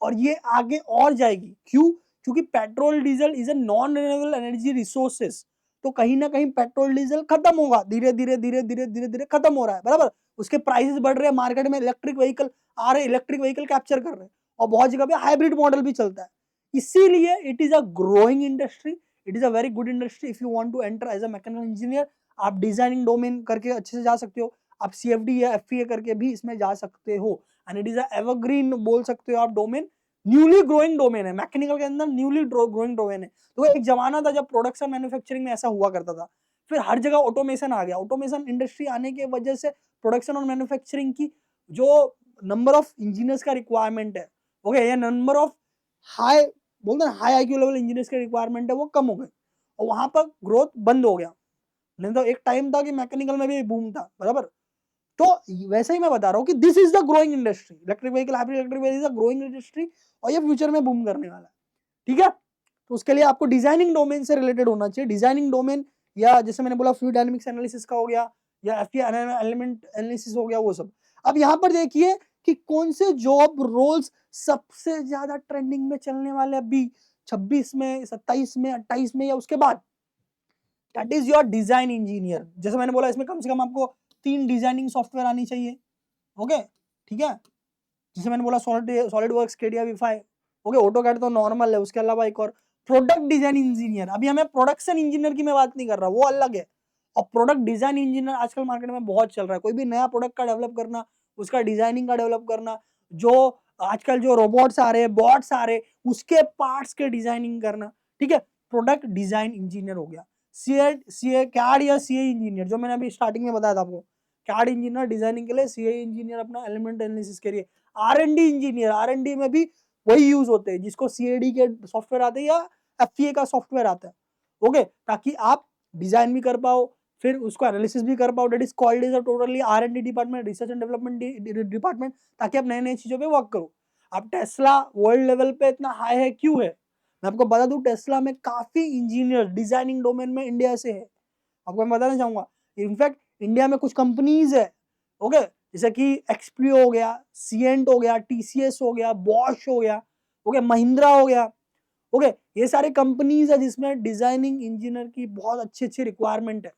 और ये आगे और जाएगी। क्यों? क्योंकि petrol diesel is a non renewable energy resources. तो कहीं ना कहीं पेट्रोल डीजल खत्म होगा, धीरे धीरे धीरे धीरे धीरे धीरे खत्म हो रहा है, बराबर। उसके प्राइसेस बढ़ रहे हैं, मार्केट में इलेक्ट्रिक व्हीकल आ रहे, इलेक्ट्रिक व्हीकल कैप्चर कर रहे हैं, और बहुत जगह पे हाइब्रिड मॉडल भी चलता है। इसीलिए it is a growing industry, it is a very good industry if you want to enter as a mechanical engineer. आप डिजाइनिंग डोमेन करके अच्छे से जा सकते हो, आप सीएफडी या एफपीए करके भी इसमें जा सकते हो, and it is a evergreen बोल सकते हो आप डोमेन, न्यूली ग्रोइंग डोमेन है मैकेनिकल के अंदर, न्यूली ग्रोइंग डोमेन है। तो एक जमाना था जब प्रोडक्शन मैन्युफैक्चरिंग में ऐसा हुआ करता था, फिर हर जगह ऑटोमेशन आ गया। ऑटोमेशन इंडस्ट्री आने की वजह से प्रोडक्शन और मैन्युफैक्चरिंग की जो नंबर ऑफ इंजीनियर्स का रिक्वायरमेंट है, ओके, या नंबर ऑफ हाई, बोलते हैं हाई आईक्यू लेवल इंजीनियर्स का रिक्वायरमेंट है, वो कम हो गए, और वहां पर ग्रोथ बंद हो गया। नहीं तो एक टाइम था कि मैकेनिकल में भी बूम था, बराबर। तो वैसे ही मैं बता रहा हूँ कि this is the growing industry, electric vehicle, hybrid electric vehicle is the growing industry, और ये फ्यूचर में बूम करने वाला है, ठीक है। तो उसके लिए आपको डिजाइनिंग डोमेन से रिलेटेड होना चाहिए, डिजाइनिंग डोमेन, या जैसे मैंने बोला फ्लूइड डायनामिक्स एनालिसिस का हो गया, या एलिमेंट एनालिसिस हो गया, वो सब। अब यहाँ पर देखिए कि कौन से जॉब रोल्स सबसे ज्यादा ट्रेंडिंग में चलने वाले अभी 26 में, 27 में, 28 में, या उसके बाद। That is your design engineer. जैसे मैंने बोला इसमें कम से कम आपको 3 डिजाइनिंग सॉफ्टवेयर आनी चाहिए, ओके, ठीक है। जैसे मैंने बोला SolidWorks, CATIA V5, okay, AutoCAD तो नॉर्मल है, उसके अलावा एक और प्रोडक्ट डिजाइन इंजीनियर। अभी हमें प्रोडक्शन इंजीनियर की मैं बात नहीं कर रहा, वो अलग है। और प्रोडक्ट डिजाइन इंजीनियर आजकल मार्केट में बहुत चल रहा है, कोई भी नया प्रोडक्ट का डेवलप करना, उसका डिजाइनिंग का डेवलप करना, जो आजकल जो रोबोट्स आ रहे हैं, बॉट्स आ रहे हैं, उसके पार्ट्स के डिजाइनिंग करना, ठीक है, प्रोडक्ट डिजाइन इंजीनियर हो गया। सीए कैड या सीए इंजीनियर, जो मैंने अभी स्टार्टिंग में बताया था आपको, कैड इंजीनियर डिजाइनिंग के लिए, सीए इंजीनियर अपना एलिमेंट एनालिसिस के लिए, आर&डी इंजीनियर, आर&डी में भी वही यूज होते हैं जिसको सीएडी के सॉफ्टवेयर आते हैं या एफपीए का सॉफ्टवेयर आता है, ओके, ताकि आप डिजाइन भी कर पाओ, फिर उसको एनालिसिस भी कर पाओ। That is called is a totally R&D department, research and development department, ताकि आप नए नए चीजों पे वर्क करो। अब टेस्ला वर्ल्ड लेवल पे इतना हाई है, क्यों है? मैं आपको बता दूं, टेस्ला में काफी इंजीनियर डिजाइनिंग डोमेन में इंडिया से है, आपको मैं बताना चाहूंगा। इनफैक्ट इंडिया में कुछ कंपनीज है, ओके, जैसे कि एक्सपीओ हो गया, सीएंट हो गया, टीसीएस हो गया, बॉश हो गया, ओके, महिंद्रा हो गया, ओके, ये सारे कंपनीज है जिसमें डिजाइनिंग इंजीनियर की बहुत अच्छी अच्छी रिक्वायरमेंट है।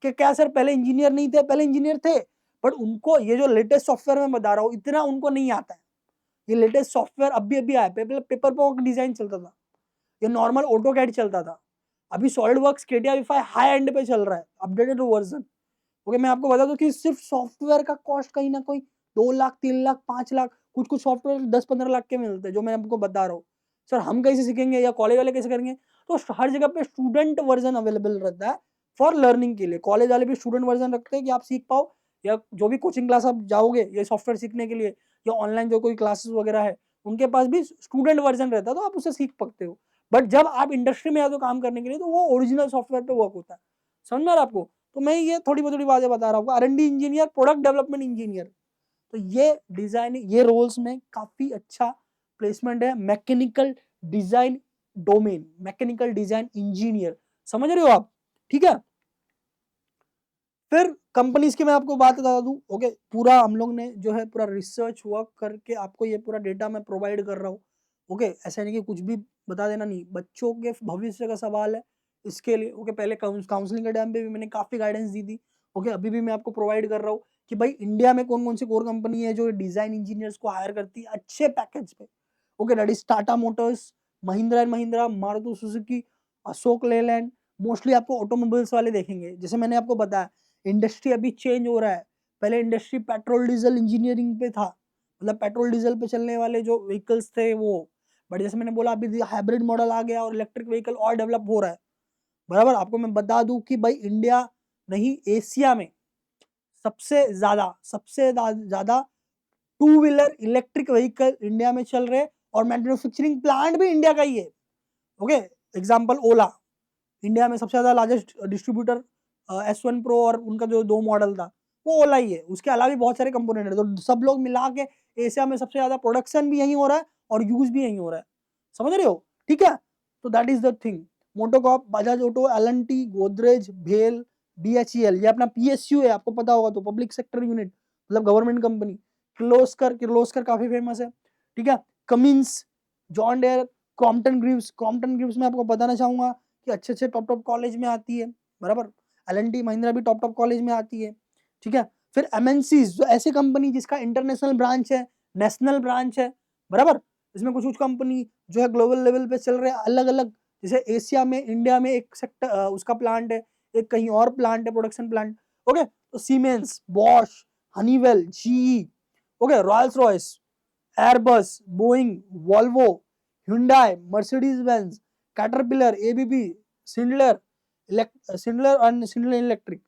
कि क्या सर पहले इंजीनियर नहीं थे? पहले इंजीनियर थे, बट उनको ये जो लेटेस्ट सॉफ्टवेयर मैं बता रहा हूँ इतना उनको नहीं आता है। ये लेटेस्ट सॉफ्टवेयर अभी अभी आया, पहले पेपर पर डिजाइन चलता था, ये नॉर्मल ऑटो कैड चलता था, अभी सॉलिडवर्क्स KTI5 हाई एंड पे चल रहा है, अपडेटेड वर्जन। ओके, मैं आपको बता दूं कि सिर्फ सॉफ्टवेयर का कॉस्ट कहीं ना कहीं 2 लाख 3 लाख 5 लाख, कुछ कुछ सॉफ्टवेयर 10-15 लाख के मिलते हैं, जो मैं आपको बता रहा हूँ। सर हम कैसे सीखेंगे या कॉलेज वाले कैसे करेंगे? तो हर जगह पे स्टूडेंट वर्जन अवेलेबल रहता है फॉर लर्निंग के लिए। कॉलेज वाले भी स्टूडेंट वर्जन रखते हैं कि आप सीख पाओ, या जो भी कोचिंग क्लास आप जाओगे ये सॉफ्टवेयर सीखने के लिए, या ऑनलाइन जो कोई क्लासेस वगैरह है, उनके पास भी स्टूडेंट वर्जन रहता है, तो आप उसे सीख सकते हो। बट जब आप इंडस्ट्री में आते हो काम करने के लिए, तो वो ओरिजिनल सॉफ्टवेयर पे वर्क होता है। समझ में आ रहा है आपको? तो मैं ये थोड़ी बहुत थोड़ी बातें बता रहा हूँ। R&D engineer, product development engineer, तो ये डिजाइन, ये रोल्स में काफी अच्छा प्लेसमेंट है। Mechanical design domain, mechanical design engineer, समझ रहे हो आप? ठीक है। फिर कंपनीज की मैं आपको बात बता दूं। ओके, पूरा हम लोग ने जो है पूरा रिसर्च वर्क करके आपको ये पूरा डेटा मैं प्रोवाइड कर रहा हूँ। ओके, ऐसा नहीं कि कुछ भी बता देना, नहीं, बच्चों के भविष्य का सवाल है इसके लिए। ओके, पहले काउंसलिंग के टाइम पे भी मैंने काफी गाइडेंस दी थी। ओके, अभी भी मैं आपको प्रोवाइड कर रहा हूँ कि भाई इंडिया में कौन कौन सी कोर कंपनी है जो डिजाइन इंजीनियर्स को हायर करती है अच्छे पैकेज पे। Okay, that is Tata Motors, Mahindra and Mahindra, Maruti Suzuki, Ashok Leyland. Mostly आपको ऑटोमोबाइल्स वाले देखेंगे। जैसे मैंने आपको बताया, इंडस्ट्री अभी चेंज हो रहा है। पहले इंडस्ट्री पेट्रोल डीजल इंजीनियरिंग पे था, मतलब पेट्रोल डीजल पे चलने वाले जो व्हीकल्स थे वो। बट जैसे मैंने बोला, अभी हाइब्रिड मॉडल आ गया और इलेक्ट्रिक व्हीकल और डेवलप हो रहा है। बराबर, आपको मैं बता दूं कि भाई इंडिया नहीं, एशिया में सबसे ज्यादा two wheeler electric vehicle India में चल रहे, और मैन्युफैक्चरिंग प्लांट भी इंडिया का ही है। ओके, एग्जांपल ओला, इंडिया में सबसे ज्यादा लार्जेस्ट डिस्ट्रीब्यूटर S1 Pro, और उनका जो 2 मॉडल था वो ओला ही है। उसके अलावा भी बहुत सारे कंपोनेंट है, तो सब लोग मिला के एशिया में सबसे ज्यादा प्रोडक्शन भी यहीं हो रहा है और यूज भी यहीं हो रहा है। समझ रहे हो? ठीक है, तो that is the thing. MotoCorp, Bajaj auto, L&T, Godrej, भेल, BHEL, ये अपना PSU है, आपको पता होगा, तो पब्लिक सेक्टर यूनिट, मतलब गवर्नमेंट कंपनी। किर्लोस्कर, किर्लोस्कर काफी फेमस है। ठीक है, Cummins, John Deere, Crompton Greaves. Crompton Greaves में आपको बताना चाहूंगा कि अच्छे अच्छे टॉप टॉप कॉलेज में आती है। बराबर, L&T महिंद्रा भी टॉप टॉप कॉलेज में आती है। ठीक है, फिर MNCs, जो ऐसी कंपनी जिसका इंटरनेशनल ब्रांच है, नेशनल ब्रांच है। बराबर, इसमें कुछ कुछ कंपनी जो है ग्लोबल लेवल पे चल रहे हैं अलग अलग। जैसे एशिया में, इंडिया में एक सेक्टर उसका प्लांट है, एक कहीं और प्लांट है, प्रोडक्शन प्लांट। ओके, तो Siemens, Bosch, Honeywell, GE, okay, Rolls Royce, Airbus, Boeing, Volvo, Hyundai, Mercedes Benz, Caterpillar, ABB, Schindler, Schindler electric.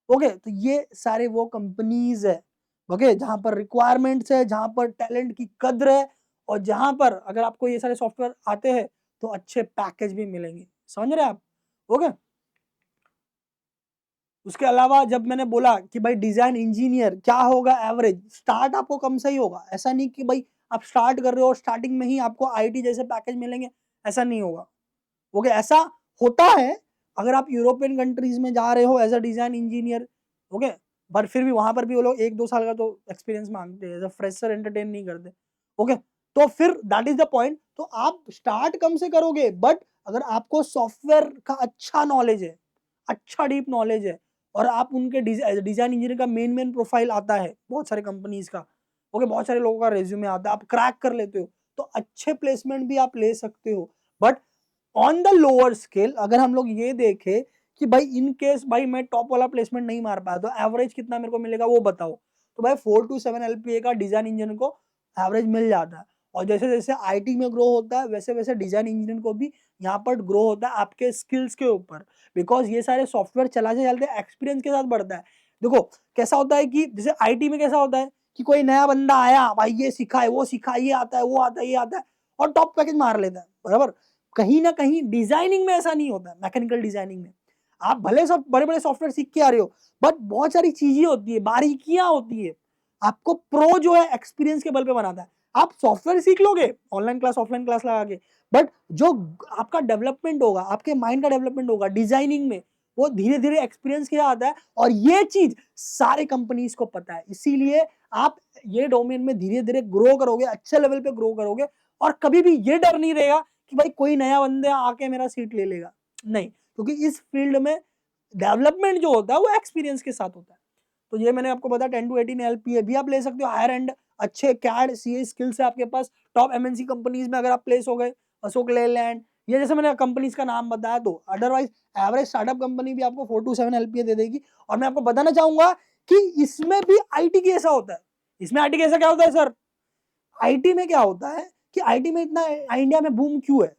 Okay, तो ये सारे वो कंपनीज है, ओके, जहां पर रिक्वायरमेंट्स है, जहां पर टैलेंट की कद्र है, और जहां पर अगर आपको ये सारे सॉफ्टवेयर आते हैं तो अच्छे पैकेज भी मिलेंगे। समझ रहे हैं आप? ओके, उसके अलावा जब मैंने बोला कि भाई डिजाइन इंजीनियर क्या होगा, एवरेज स्टार्ट आपको कम से ही होगा। ऐसा नहीं कि भाई आप स्टार्ट कर रहे हो और स्टार्टिंग में ही आपको IT जैसे पैकेज मिलेंगे, ऐसा नहीं होगा। ओके, ऐसा होता है अगर आप यूरोपियन कंट्रीज में जा रहे हो as a design engineer. Okay, पर फिर भी वहां पर भी वो लोग 1-2 साल का तो एक्सपीरियंस मांगते हैं, एज अ फ्रेशर एंटरटेन नहीं करते। ओके, तो फिर दैट इज द पॉइंट। तो आप स्टार्ट कम से करोगे, बट अगर आपको सॉफ्टवेयर का अच्छा नॉलेज है, अच्छा डीप नॉलेज है, और आप उनके डिजाइन इंजीनियर का मेन मेन प्रोफाइल आता है बहुत सारे कंपनीज का, ओके, बहुत सारे लोगों का रेज्यूमे आता है, आप क्रैक कर लेते हो, तो अच्छे प्लेसमेंट भी आप ले सकते हो। But on the lower scale अगर हम लोग ये देखें कि भाई इन केस भाई मैं टॉप वाला प्लेसमेंट नहीं मार पाया, तो एवरेज कितना मेरे को मिलेगा वो बताओ। तो भाई 4 to 7 LPA का डिजाइन इंजीनियर को एवरेज मिल जाता है। और जैसे जैसे IT में ग्रो होता है, वैसे वैसे डिजाइन इंजीनियर को भी यहाँ पर ग्रो होता है आपके स्किल्स के ऊपर। बिकॉज ये सारे सॉफ्टवेयर चलाते चलते एक्सपीरियंस के साथ बढ़ता है। देखो कैसा होता है कि जैसे IT में कैसा होता है कि कोई नया बंदा आया, भाई ये सीखा है, वो सीखा है, ये आता है, वो आता है, ये आता है, और टॉप पैकेज मार लेता है। बराबर, कहीं ना कहीं डिजाइनिंग में ऐसा नहीं होता। मैकेनिकल डिजाइनिंग में आप भले सब बड़े बड़े सॉफ्टवेयर सीख के आ रहे हो, बट बहुत सारी चीजें होती है, बारीकियां होती है। आपको प्रो जो है एक्सपीरियंस के बल पे बनाता है। आप सॉफ्टवेयर सीख लोगे ऑनलाइन क्लास ऑफलाइन क्लास लगा के, बट जो आपका डेवलपमेंट होगा, आपके माइंड का डेवलपमेंट होगा डिजाइनिंग में, वो धीरे धीरे एक्सपीरियंस के आता है। और ये चीज सारे कंपनीज को पता है, इसीलिए आप ये डोमेन में धीरे धीरे ग्रो करोगे, अच्छे लेवल पे ग्रो करोगे, और कभी भी ये डर नहीं रहेगा कि भाई कोई नया बंदा आके मेरा सीट ले लेगा। नहीं, क्योंकि इस फील्ड में डेवलपमेंट जो होता है वो एक्सपीरियंस के साथ होता है। तो ये मैंने आपको बताया 10 to 18 LPA भी आप ले सकते हो। हायर एंड अच्छे CAD CA स्किल्स है आपके पास, टॉप MNC कंपनीज में अगर आप प्लेस हो गए, अशोक लेलैंड ये जैसे मैंने कंपनीज का नाम बताया, तो अदरवाइज एवरेज स्टार्टअप कंपनी भी आपको 4 to 7 LPA दे देगी। और मैं आपको बताना चाहूंगा कि इसमें भी आईटी कैसा होता है। इसमें आईटी कैसा क्या होता है सर? आईटी में क्या होता है कि आईटी में इतना इंडिया में बूम क्यों है?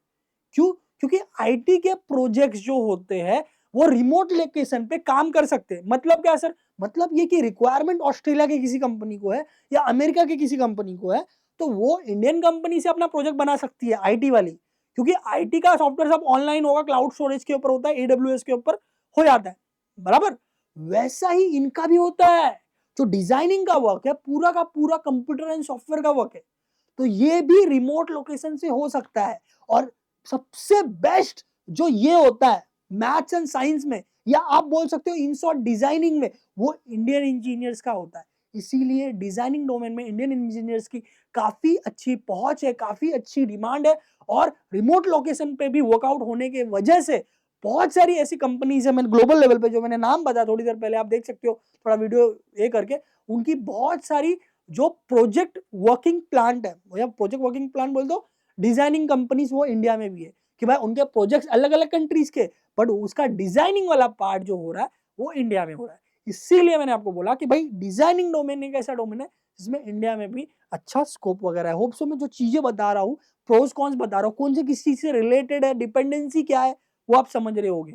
क्यों? क्योंकि आईटी के प्रोजेक्ट्स जो होते हैं वो रिमोट लोकेशन पे काम कर सकते हैं। मतलब क्या सर? मतलब ये कि रिक्वायरमेंट ऑस्ट्रेलिया के किसी कंपनी को है या अमेरिका के किसी कंपनी को है, तो वो इंडियन कंपनी से अपना प्रोजेक्ट बना सकती है आईटी वाली, क्योंकि आईटी का सॉफ्टवेयर सब ऑनलाइन होगा, क्लाउड स्टोरेज के ऊपर होता है, AWS के ऊपर हो जाता है, बराबर। वैसा ही इनका भी होता है। जो डिजाइनिंग का वर्क है पूरा का पूरा कंप्यूटर एंड सॉफ्टवेयर का वर्क है, तो ये भी रिमोट लोकेशन से हो सकता है। और सबसे बेस्ट जो ये होता है मैथ्स एंड साइंस में, या आप बोल सकते हो इन शॉर्ट डिजाइनिंग में, वो इंडियन इंजीनियर्स का होता है। इसीलिए डिजाइनिंग डोमेन में इंडियन इंजीनियर्स की काफी अच्छी पहुंच है, काफी अच्छी डिमांड है। और रिमोट लोकेशन पे भी वर्कआउट होने के वजह से बहुत सारी ऐसी कंपनीज है, मैंने ग्लोबल लेवल पे जो मैंने नाम बताया थोड़ी देर पहले, आप देख सकते हो थोड़ा वीडियो ये करके, उनकी बहुत सारी जो प्रोजेक्ट वर्किंग प्लांट है, या प्रोजेक्ट वर्किंग प्लांट बोल दो, डिजाइनिंग कंपनीज वो इंडिया में भी है, कि भाई उनके प्रोजेक्ट्स अलग अलग कंट्रीज के, बट उसका डिजाइनिंग वाला पार्ट जो हो रहा है वो इंडिया में हो रहा है। इसीलिए मैंने आपको बोला कि भाई डिजाइनिंग डोमेन एक ऐसा डोमेन है जिसमें इंडिया में भी अच्छा स्कोप वगैरह है। होप सो मैं जो चीजें बता रहा हूँ, प्रोज कॉन्स बता रहा हूँ, कौन से किस चीज से रिलेटेड है, डिपेंडेंसी क्या है, वो आप समझ रहे होगे,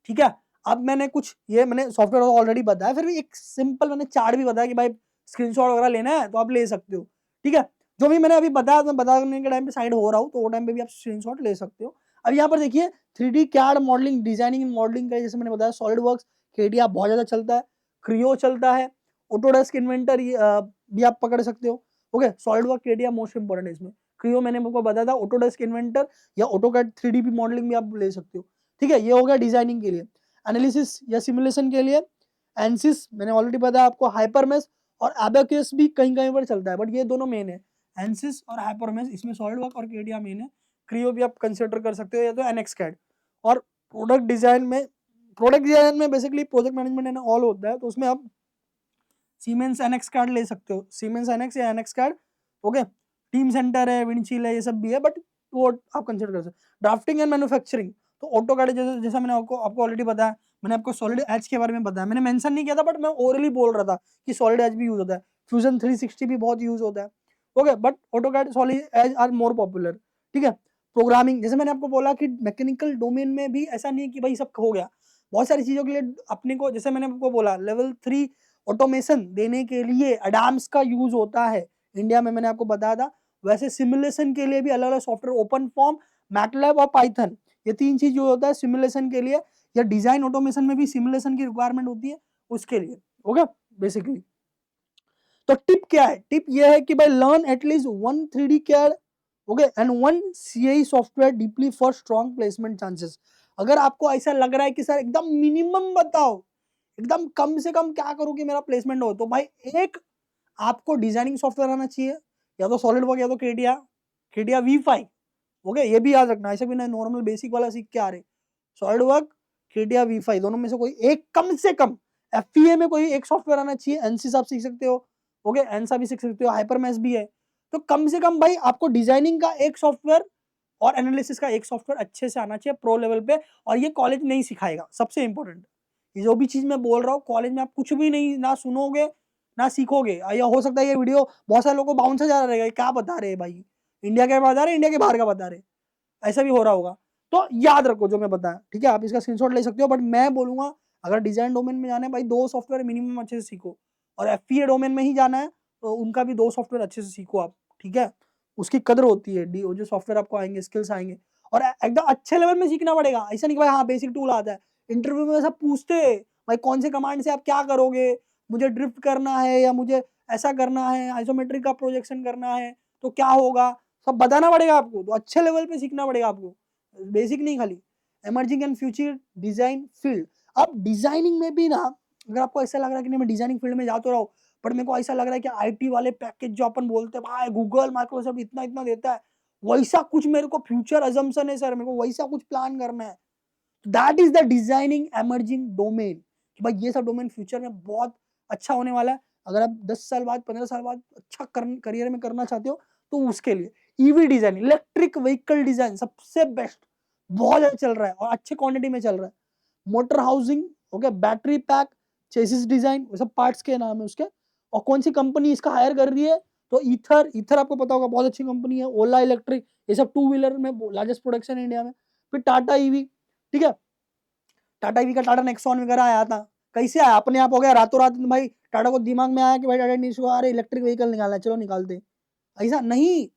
ठीक है। अब मैंने कुछ ये मैंने सॉफ्टवेयर ऑलरेडी बताया, फिर भी एक सिंपल मैंने चार्ट भी बताया कि भाई स्क्रीनशॉट वगैरह लेना है तो आप ले सकते हो, ठीक है। जो भी मैंने अभी बताया, मैं बताने के टाइम पे साइड हो रहा हूँ, तो वो टाइम पे भी आप स्क्रीनशॉट ले सकते हो। अब यहाँ पर देखिए 3D CAD modelling, designing and modelling का जैसे मैंने बताया, सॉलिड वर्क्स, केटिया बहुत ज्यादा चलता है, क्रियो चलता है, ऑटोडेस्क इन्वेंटर भी आप पकड़ सकते हो। Okay, solid work Katia most important है इसमें। क्रियो मैंने आपको बताया था, ऑटोडेस्क इन्वेंटर या ऑटोकैड 3D मॉडलिंग भी आप ले सकते हो, ठीक है। ये हो गया डिजाइनिंग के लिए। एनालिसिस या सिमुलेशन के लिए एनसिस मैंने ऑलरेडी बताया आपको, हाइपरमेश और एबाकस भी कहीं कहीं पर चलता है, बट ये दोनों मेन है, एनसिस और हाइपरमेश। इसमें सॉलिडवर्क और केडिया मेन है, क्रियो भी आप कंसिडर कर सकते हो, या तो एनएक्सकैड। और प्रोडक्ट डिजाइन में basically project management and all होता है, तो उसमें आप सीमेंस एनएक्स कार्ड ले सकते हो, सीमेंस एनएक्स या NX card, okay. Team centre है, विंडशील है, ये सब भी है, बट वो आप कंसिडर कर सकते हो। ड्राफ्टिंग एंड मैन्युफैक्चरिंग, तो ऑटो कार्ड जैसा मैंने आपको ऑलरेडी बताया, मैंने आपको सॉलिड एज के बारे में बताया, मैंने मेंशन नहीं किया था, बट मैं ओरली बोल रहा था कि सॉलिड एज भी यूज होता है, फ्यूजन 360 भी बहुत यूज होता है, okay. But AutoCAD, Solid Edge are more popular, ठीक है। प्रोग्रामिंग, जैसे मैंने आपको बोला कि मैकेनिकल डोमेन में भी ऐसा नहीं है कि भाई सब हो गया, बहुत सारी चीजों के लिए अपने को, जैसे मैंने आपको बोला लेवल 3 ऑटोमेशन देने के लिए अडाम्स का यूज होता है इंडिया में, मैंने आपको बताया था। वैसे सिमुलेशन के लिए भी अलग अलग सॉफ्टवेयर, ओपन फॉर्म, मैटलैब और पाइथन, ये 3 चीज जो होता है सिमुलेशन के लिए, या डिजाइन ऑटोमेशन में भी सिमुलेशन की रिक्वायरमेंट होती है उसके लिए, ओके बेसिकली। तो टिप क्या है? टिप ये है कि भाई learn at least 1 3D CAD, okay, and 1 CAE software deeply for strong placement chances. अगर आपको ऐसा लग रहा है कि सर एकदम मिनिमम बताओ, एकदम कम से कम क्या करूं कि मेरा प्लेसमेंट हो, तो भाई एक आपको डिजाइनिंग सॉफ्टवेयर आना चाहिए, या तो सॉलिड वर्क या तो केटिया, केटिया V5, ओके। ये भी याद रखना, ऐसा भी ना नॉर्मल बेसिक वाला सीख के आ रहे, सॉलिड वर्क, केटिया V5 दोनों में से कोई एक कम से कम। FPA में कोई एक सॉफ्टवेयर आना चाहिए, एनसिस आप सीख सकते हो, ओके, एनसा भी सीख सकते हो, हाइपरमेश भी है। तो कम से कम भाई आपको डिजाइनिंग का एक सॉफ्टवेयर और एनालिसिस का एक सॉफ्टवेयर अच्छे से आना चाहिए प्रो लेवल पे, और ये कॉलेज नहीं सिखाएगा, सबसे इंपॉर्टेंट। ये जो भी चीज मैं बोल रहा हूँ, कॉलेज में आप कुछ भी नहीं ना सुनोगे ना सीखोगे, या हो सकता है ये वीडियो बहुत सारे लोगों को बाउंस जा रहेगा, क्या बता रहे हैं भाई, इंडिया के बता रहे, इंडिया के बाहर का बता रहे, ऐसा भी हो रहा होगा। तो याद रखो जो मैं बताया, ठीक है। आप इसका स्क्रीनशॉट ले सकते हो, बट मैं बोलूंगा अगर डिजाइन डोमेन में जाना है भाई 2 सॉफ्टवेयर मिनिमम अच्छे से सीखो, और FPA डोमेन में ही जाना है तो उनका भी 2 सॉफ्टवेयर अच्छे से सीखो आप, ठीक है। उसकी कदर होती है, डी जो सॉफ्टवेयर आपको आएंगे, स्किल्स आएंगे, और एकदम अच्छे लेवल में सीखना पड़ेगा। ऐसा नहीं कि भाई हाँ बेसिक टूल आता है, इंटरव्यू में सब पूछते हैं भाई कौन से कमांड से आप क्या करोगे, मुझे ड्रिफ्ट करना है या मुझे ऐसा करना है, आइसोमेट्रिक का प्रोजेक्शन करना है तो क्या होगा, सब बताना पड़ेगा आपको, तो अच्छे लेवल पे सीखना पड़ेगा आपको, बेसिक नहीं खाली। Emerging and future design field, अब डिजाइनिंग में भी ना, अगर आपको ऐसा लग रहा है कि नहीं मैं डिजाइनिंग फील्ड में जा तो रहा हूँ, पर मेरे को ऐसा लग रहा है कि आईटी वाले पैकेज जो अपन बोलते हैं भाई गूगल माइक्रोसॉफ्ट इतना इतना देता है, वैसा कुछ मेरे को फ्यूचर अजम्पशन है सर, मेरे को वैसा कुछ प्लान करना है, that is the designing emerging domain, कि भाई ये सब डोमेन फ्यूचर में बहुत अच्छा होने वाला है। अगर आप 10 साल बाद 15 साल बाद अच्छा करियर में करना चाहते हो तो उसके लिए, EV design, electric vehicle design सबसे बेस्ट, बहुत ज्यादा चल रहा है और अच्छे क्वांटिटी में चल रहा है। Motor housing, okay, battery pack, chassis design, वो सब पार्ट्स के नाम है उसके। और कौन सी कंपनी इसका हायर कर रही है, तो ईथर, ईथर आपको पता होगा बहुत अच्छी कंपनी है। ओला इलेक्ट्रिक, ये सब टू व्हीलर में लार्जेस्ट प्रोडक्शन है इंडिया में। फिर टाटा ईवी, ठीक है, टाटा ईवी का टाटा नेक्सॉन वगैरह आया था, कैसे आया, अपने आप हो गया रातों रात भाई, टाटा को दिमाग में आया कि भाई टाटा इंडस्ट्री को अरे इलेक्ट्रिक व्हीकल निकालना है, चलो निकालते, ऐसा नहीं।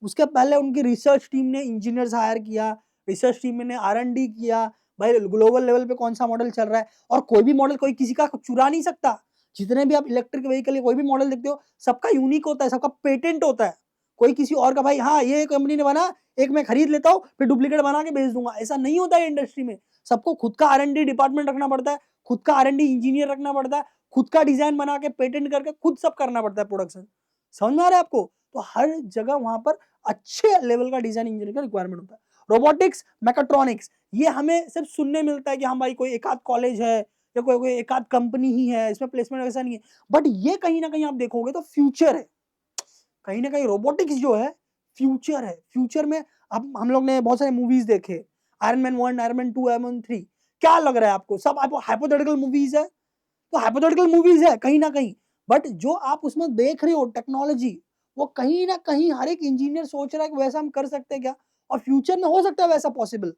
उसके पहले उनकी रिसर्च टीम ने इंजीनियर्स हायर किया, रिसर्च टीम ने R&D किया, भाई ग्लोबल लेवल पे कौन सा मॉडल चल रहा है, और कोई भी मॉडल कोई किसी का चुरा नहीं सकता। जितने भी आप इलेक्ट्रिक व्हीकल कोई भी मॉडल देखते हो, सबका यूनिक होता है, सबका पेटेंट होता है। कोई किसी और का भाई हाँ ये कंपनी ने बना, एक मैं खरीद लेता हूँ फिर डुप्लीकेट बना के बेच दूंगा, ऐसा नहीं होता है इंडस्ट्री में। सबको खुद का R&D डिपार्टमेंट रखना पड़ता है, खुद का R&D इंजीनियर रखना पड़ता है, खुद का डिजाइन बना के पेटेंट करके खुद सब करना पड़ता है प्रोडक्शन। समझ में आ रहा है आपको? तो हर जगह वहां पर अच्छे लेवल का डिजाइन इंजीनियर का रिक्वायरमेंट होता है। रोबोटिक्स, मैकाट्रॉनिक्स, ये हमें सिर्फ सुनने मिलता है कि हाँ भाई कोई एक आध कॉलेज है या कोई कोई एक आध कंपनी ही है, इसमें प्लेसमेंट वैसा नहीं है, बट ये कहीं ना कहीं आप देखोगे तो फ्यूचर है। कहीं ना कहीं रोबोटिक्स जो है फ्यूचर है। फ्यूचर में अब हम लोग ने बहुत सारे मूवीज देखे, iron man 1, iron man 2, iron man 3, क्या लग रहा है आपको? सब आपको हाइपोथेटिकल मूवीज है, तो हाइपोथेटिकल मूवीज है कहीं ना कहीं, बट जो आप उसमें देख रहे हो टेक्नोलॉजी, वो कहीं ना कहीं हर एक इंजीनियर सोच रहा है कि वैसा हम कर सकते हैं क्या, और फ्यूचर में हो सकता है वैसा पॉसिबल।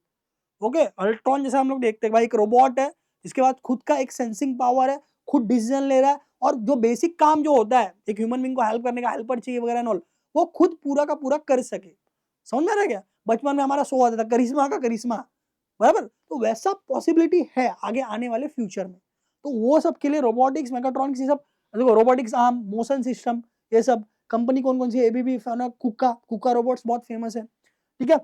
ओके, अल्ट्रॉन जैसा हम लोग देखते हैं भाई, एक रोबोट है, इसके बाद खुद का एक सेंसिंग पावर है, खुद डिसीजन ले रहा है, और जो बेसिक काम जो होता है एक ह्यूमन बीइंग को हेल्प करने का, हेल्पर चाहिए वगैरह एंड ऑल, वो खुद पूरा का पूरा कर सके। समझ में आ रहा है क्या? बचपन में हमारा शो आता था करिश्मा का करिश्मा, बराबर, तो वैसा पॉसिबिलिटी है आगे आने वाले फ्यूचर में। तो वो सब के लिए रोबोटिक्स, मैकाट्रॉनिक्स, ये सब देखो, रोबोटिक्स आर्म, मोशन सिस्टम, ये सब कंपनी कौन कौन सी है, एबीबी, कुका, कुका रोबोट्स बहुत फेमस है, ठीक है।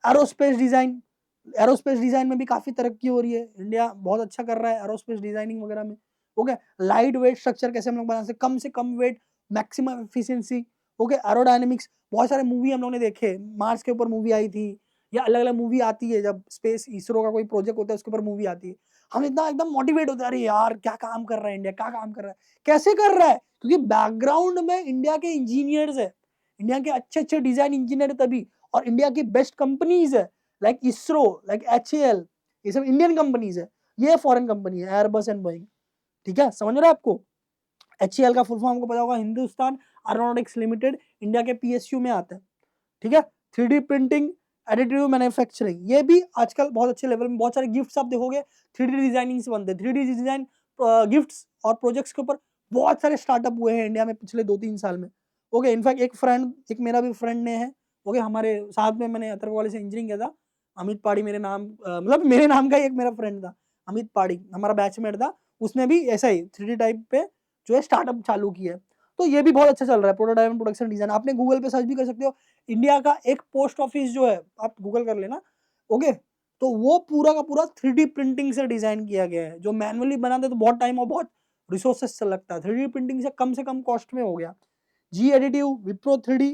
एरोस्पेस डिजाइन, एरोस्पेस डिजाइन में भी काफी तरक्की हो रही है, इंडिया बहुत अच्छा कर रहा है एरोस्पेस डिजाइनिंग वगैरह में। ओके, लाइट वेट स्ट्रक्चर कैसे हम लोग बना सकते, कम से कम weight, maximum efficiency. Okay, aerodynamics, बहुत सारे मूवी हम लोग ने देखे, मार्स के ऊपर मूवी आई थी, या अलग अलग मूवी आती है, जब स्पेस इसरो का कोई प्रोजेक्ट होता है उसके ऊपर मूवी आती है, हम इतना एकदम मोटिवेट होते हैं, अरे यार क्या काम कर रहा है इंडिया, क्या काम कर रहा है, कैसे कर रहा है, क्योंकि बैकग्राउंड में इंडिया के इंजीनियर्स है, इंडिया के अच्छे अच्छे डिजाइन इंजीनियर तभी, और इंडिया की बेस्ट कंपनीज है, लाइक इसरो, लाइक HAL, ये सब इंडियन कंपनीज है, ये फॉरेन कंपनी है, एयरबस एंड बोइंग, ठीक है। समझ रहे हैं आपको? HAL का फुल फॉर्म हमको पता होगा, हिंदुस्तान एरोनॉटिक्स लिमिटेड, इंडिया के PSU में आता है, ठीक है। 3D प्रिंटिंग, एडिटिव मैन्युफैक्चरिंग, ये भी आजकल बहुत अच्छे लेवल में, बहुत सारे गिफ्ट्स आप देखोगे 3D डिजाइनिंग से बनते हैं, 3D डिजाइन गिफ्ट्स और प्रोजेक्ट्स के ऊपर बहुत सारे स्टार्टअप हुए हैं इंडिया में पिछले 2-3 साल में। ओके, इनफैक्ट एक मेरा भी फ्रेंड ने है, ओके, हमारे साथ में मैंने अतर कॉलेज से इंजीनियरिंग किया था, अमित पाड़ी मेरे नाम, मतलब मेरे नाम का ही एक मेरा फ्रेंड था, अमित पाड़ी हमारा बैचमेट था, उसने भी ऐसा ही 3D टाइप पे जो है स्टार्टअप चालू किया है। तो ये भी बहुत अच्छा चल रहा है, प्रोटोटाइप एंड प्रोडक्शन डिजाइन, आपने गूगल पे सर्च भी कर सकते हो, इंडिया का एक पोस्ट ऑफिस जो है, आप गूगल कर लेना, ओके, तो वो पूरा का पूरा 3D प्रिंटिंग से डिजाइन किया गया है, जो मैनुअली बनाते तो बहुत टाइम और बहुत रिसोर्सेस से लगता है, 3D प्रिंटिंग से कम कॉस्ट में हो गया। जी एडिटिव, विप्रो 3D,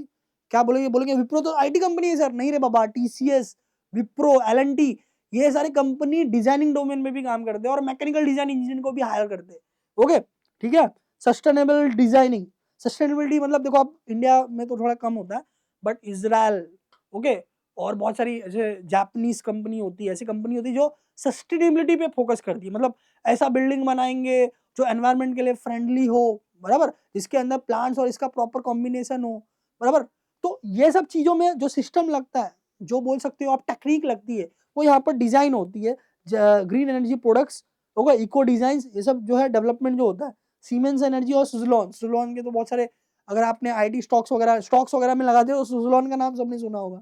क्या बोलेंगे, बोलेंगे विप्रो तो IT कंपनी है सर, नहीं रे बाबा, TCS, विप्रो, L&T, ये सारी कंपनी डिजाइनिंग डोमेन में भी काम करते हैं और मैकेनिकल डिजाइन इंजीनियर को भी हायर करते हैं। ओके, ठीक है। सस्टेनेबल डिजाइनिंग, सस्टेनेबिलिटी मतलब देखो, आप इंडिया में तो थोड़ा कम होता है, बट इजराइल, ओके, और बहुत सारी ऐसे जापानीज कंपनी होती है, ऐसी कंपनी होती है जो सस्टेनेबिलिटी पे फोकस करती है, मतलब ऐसा बिल्डिंग बनाएंगे जो एनवायरनमेंट के लिए फ्रेंडली हो, बराबर, जिसके अंदर प्लांट्स और इसका प्रॉपर कॉम्बिनेशन हो, बराबर। तो ये सब चीजों में जो सिस्टम लगता है, जो बोल सकते हो आप टेक्निक लगती है, वो यहाँ पर डिजाइन होती है। ग्रीन एनर्जी प्रोडक्ट्स, होगा इको डिजाइन, ये सब जो है डेवलपमेंट जो होता है, सीमेंस एनर्जी और सुजलॉन, सुजलॉन के तो बहुत सारे, अगर आपने IT स्टॉक्स वगैरह में लगाते हो तो सुजलॉन का नाम सबने सुना होगा,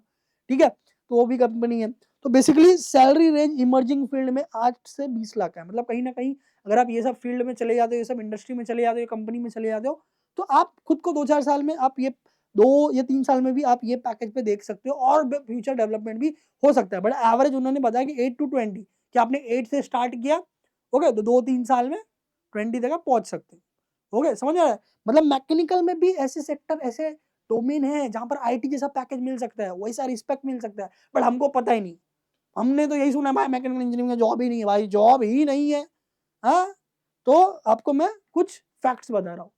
ठीक है, तो वो भी कंपनी है। तो basically salary range emerging field में 8 से 20 लाख है, मतलब कहीं ना कहीं अगर आप ये सब फील्ड में चले जाते हो, ये सब इंडस्ट्री में चले जाते हो, ये कंपनी में चले जाते हो, तो आप खुद को 2-4 साल में आप ये 2 या 3 साल में भी आप ये पैकेज पे देख सकते हो, और फ्यूचर डेवलपमेंट भी हो सकता है, बट एवरेज उन्होंने बताया कि 8 to 20, कि आपने 8 से स्टार्ट किया, ओके, तो 2-3 साल में 20 तक आप पहुंच सकते हैं। ओके, समझ आ रहा है? मतलब मैकेनिकल में भी ऐसे सेक्टर, ऐसे डोमेन है जहां पर IT जैसा पैकेज मिल सकता है, वैसा रिस्पेक्ट मिल सकता है, बट हमको पता ही नहीं। हमने तो यही सुना है भाई मैकेनिकल इंजीनियरिंग में जॉब ही नहीं है, भाई जॉब ही नहीं है। हाँ, तो आपको मैं कुछ फैक्ट्स बता रहा हूँ।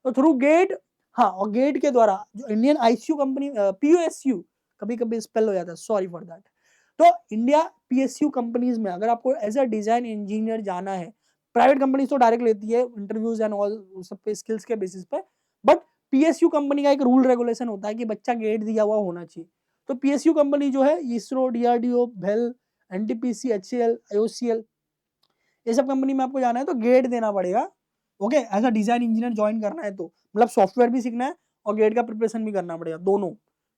तो थ्रू गेट हाँ, और गेट के द्वारा जो इंडियन आईसीयू कंपनी पीयूएसयू, कभी-कभी स्पेल हो जाता है, सॉरी फॉर दैट। तो इंडिया पीएसयू कंपनीज में अगर आपको एज अ डिजाइन इंजीनियर जाना है, प्राइवेट कंपनीज तो डायरेक्ट लेती है इंटरव्यूज एंड ऑल सब पे स्किल्स के बेसिस पे, बट पीएसयू कंपनी का एक रूल रेगुलेशन होता है कि बच्चा गेट दिया हुआ होना चाहिए। तो पीएसयू कंपनी जो है इसरो, डीआरडीओ, भेल, एनटीपीसी, एचसीएल, आईओसीएल, ये सब कंपनी में आपको जाना है तो गेट देना पड़ेगा। Okay, as a design engineer join करना है तो मतलब सॉफ्टवेयर भी सीखना है और गेट का प्रिपरेशन भी करना पड़ेगा, दोनों।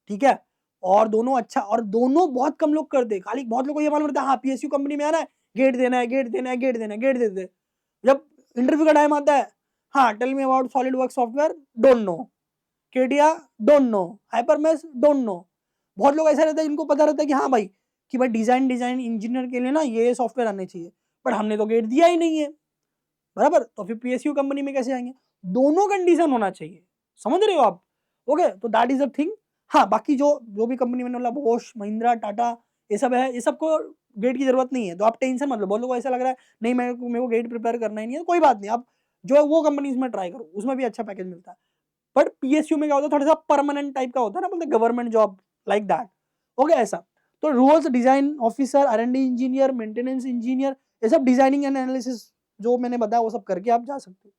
ठीक है, और दोनों अच्छा, और दोनों बहुत कम लोग करते हैं, खाली बहुत लोग को ये मालूम रहता है हाँ पीएसयू कंपनी में आना है, गेट देना है, गेट देना है, गेट देना है, गेट देते हैं। जब इंटरव्यू का टाइम आता है, हाँ tell me about solid work software, don't know, CATIA don't know, HyperMesh don't know. बहुत लोग ऐसा रहता है जिनको पता रहता है कि हाँ भाई, कि भाई डिजाइन डिजाइन इंजीनियर के लिए ना ये सॉफ्टवेयर आने चाहिए, बट हमने तो गेट दिया ही नहीं है, बराबर। तो फिर पीएसयू कंपनी में कैसे आएंगे? दोनों कंडीशन होना चाहिए, समझ रहे हो आप? ओके, तो दैट इज अ थिंग। हाँ, बाकी जो जो भी कंपनी मैंने बोला, बोश, महिंद्रा, टाटा, ये सब है, ये सबको गेट की जरूरत नहीं है, तो आप टेंशन मत लो। बहुत लोगों को ऐसा लग रहा है नहीं मेरे को गेट प्रिपेयर करना ही नहीं है, कोई बात नहीं, आप जो है वो कंपनीज में ट्राई करो, उसमें भी अच्छा पैकेज मिलता है। बट पीएसयू में क्या होता है, थोड़ा सा परमानेंट टाइप का होता है ना, बोलते government job like that. Okay, ऐसा। तो roles design officer, R&D engineer, maintenance engineer, ये सब डिजाइनिंग एंड एनालिसिस जो मैंने बताया वो सब करके आप जा सकते हो।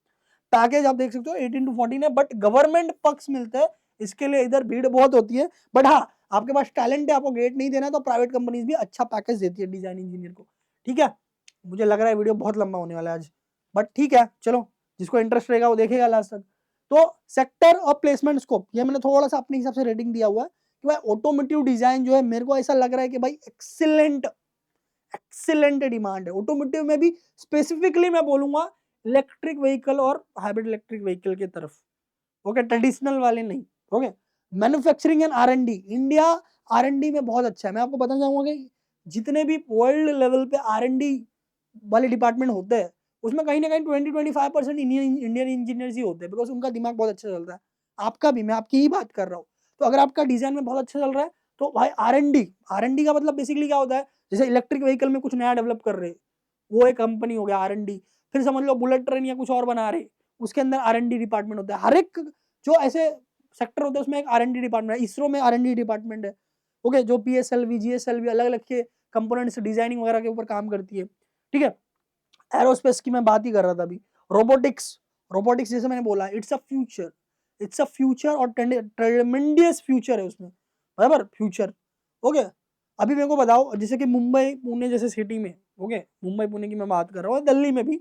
पैकेज आप देख सकते हो 18 to 14 है, बट गवर्नमेंट पक्ष मिलते हैं, इसके लिए इधर भीड़ बहुत होती है। बट हाँ, आपके पास टैलेंट है, आपको गेट नहीं देना, तो प्राइवेट कंपनीज भी अच्छा पैकेज देती है डिजाइन इंजीनियर को। ठीक है, मुझे लग रहा है वीडियो बहुत लंबा होने वाला है आज, बट ठीक है, चलो, जिसको इंटरेस्ट रहेगा वो देखेगा लास्ट तक। तो सेक्टर और प्लेसमेंट स्कोप, ये मैंने थोड़ा सा अपने हिसाब से रेटिंग दिया हुआ है कि भाई ऑटोमोटिव डिजाइन जो है, मेरे को ऐसा लग रहा है कि भाई एक्सीलेंट एक्सीलेंट डिमांड है ऑटोमोटिव में भी। स्पेसिफिकली मैं बोलूंगा इलेक्ट्रिक व्हीकल और हाइब्रिड इलेक्ट्रिक व्हीकल की तरफ। ओके, ट्रेडिशनल वाले नहीं। ओके, मैन्युफैक्चरिंग एंड आर&डी, इंडिया आर&डी में बहुत अच्छा है। मैं आपको बताना चाहूंगा कि जितने भी वर्ल्ड लेवल पे आर&डी वाले डिपार्टमेंट होते हैं, उसमें कहीं ना कहीं 20-25% इंडियन इंजीनियर्स ही होते हैं, बिकॉज उनका दिमाग बहुत अच्छा चलता है। आपका भी, मैं आपकी ही बात कर रहा हूँ। तो अगर आपका डिजाइन में बहुत अच्छा चल रहा है, तो भाई आर&डी का मतलब बेसिकली क्या होता है, जैसे इलेक्ट्रिक व्हीकल में कुछ नया डेवलप कर रहे, वो एक कंपनी हो गया आर&डी। फिर समझ लो बुलेट ट्रेन या कुछ और बना रहे, उसके अंदर आर&डी डिपार्टमेंट होता है। हर एक जो ऐसे सेक्टर होते हैं उसमें एक आर&डी डिपार्टमेंट है। इसरो में आर&डी डिपार्टमेंट है। ओके, जो पीएसएलवी, जीएसएलवी, अलग अलग के कंपोनेंट्स डिजाइनिंग वगैरह के ऊपर काम करती है। ठीक है, एरोस्पेस की मैं बात ही कर रहा था अभी। रोबोटिक्स, रोबोटिक्स जैसे मैंने बोला, इट्स अ फ्यूचर और ट्रेमेंडियस फ्यूचर है उसमें, बराबर, फ्यूचर। ओके, अभी मेरे को बताओ, जैसे कि मुंबई पुणे जैसे सिटी में, ओके, मुंबई पुणे की मैं बात कर रहा हूँ, दिल्ली में भी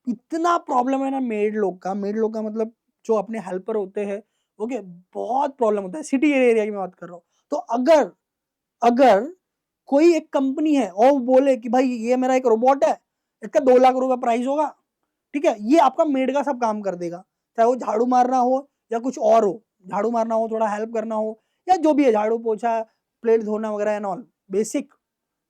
इतना प्रॉब्लम है ना मेड लोग का मतलब जो अपने हेल्पर होते हैं। ओके, बहुत प्रॉब्लम होता है, सिटी एरिया की मैं बात कर रहा हूँ। तो अगर अगर कोई एक कंपनी है और वो बोले कि भाई ये मेरा एक रोबोट है, इसका 2 लाख रुपए प्राइस होगा, ठीक है, ये आपका मेड का सब काम कर देगा, चाहे वो झाड़ू मारना हो या कुछ और हो, झाड़ू मारना हो, थोड़ा हेल्प करना हो, या जो भी है, झाड़ू पोछा, प्लेट धोना वगैरह एंड ऑल, बेसिक,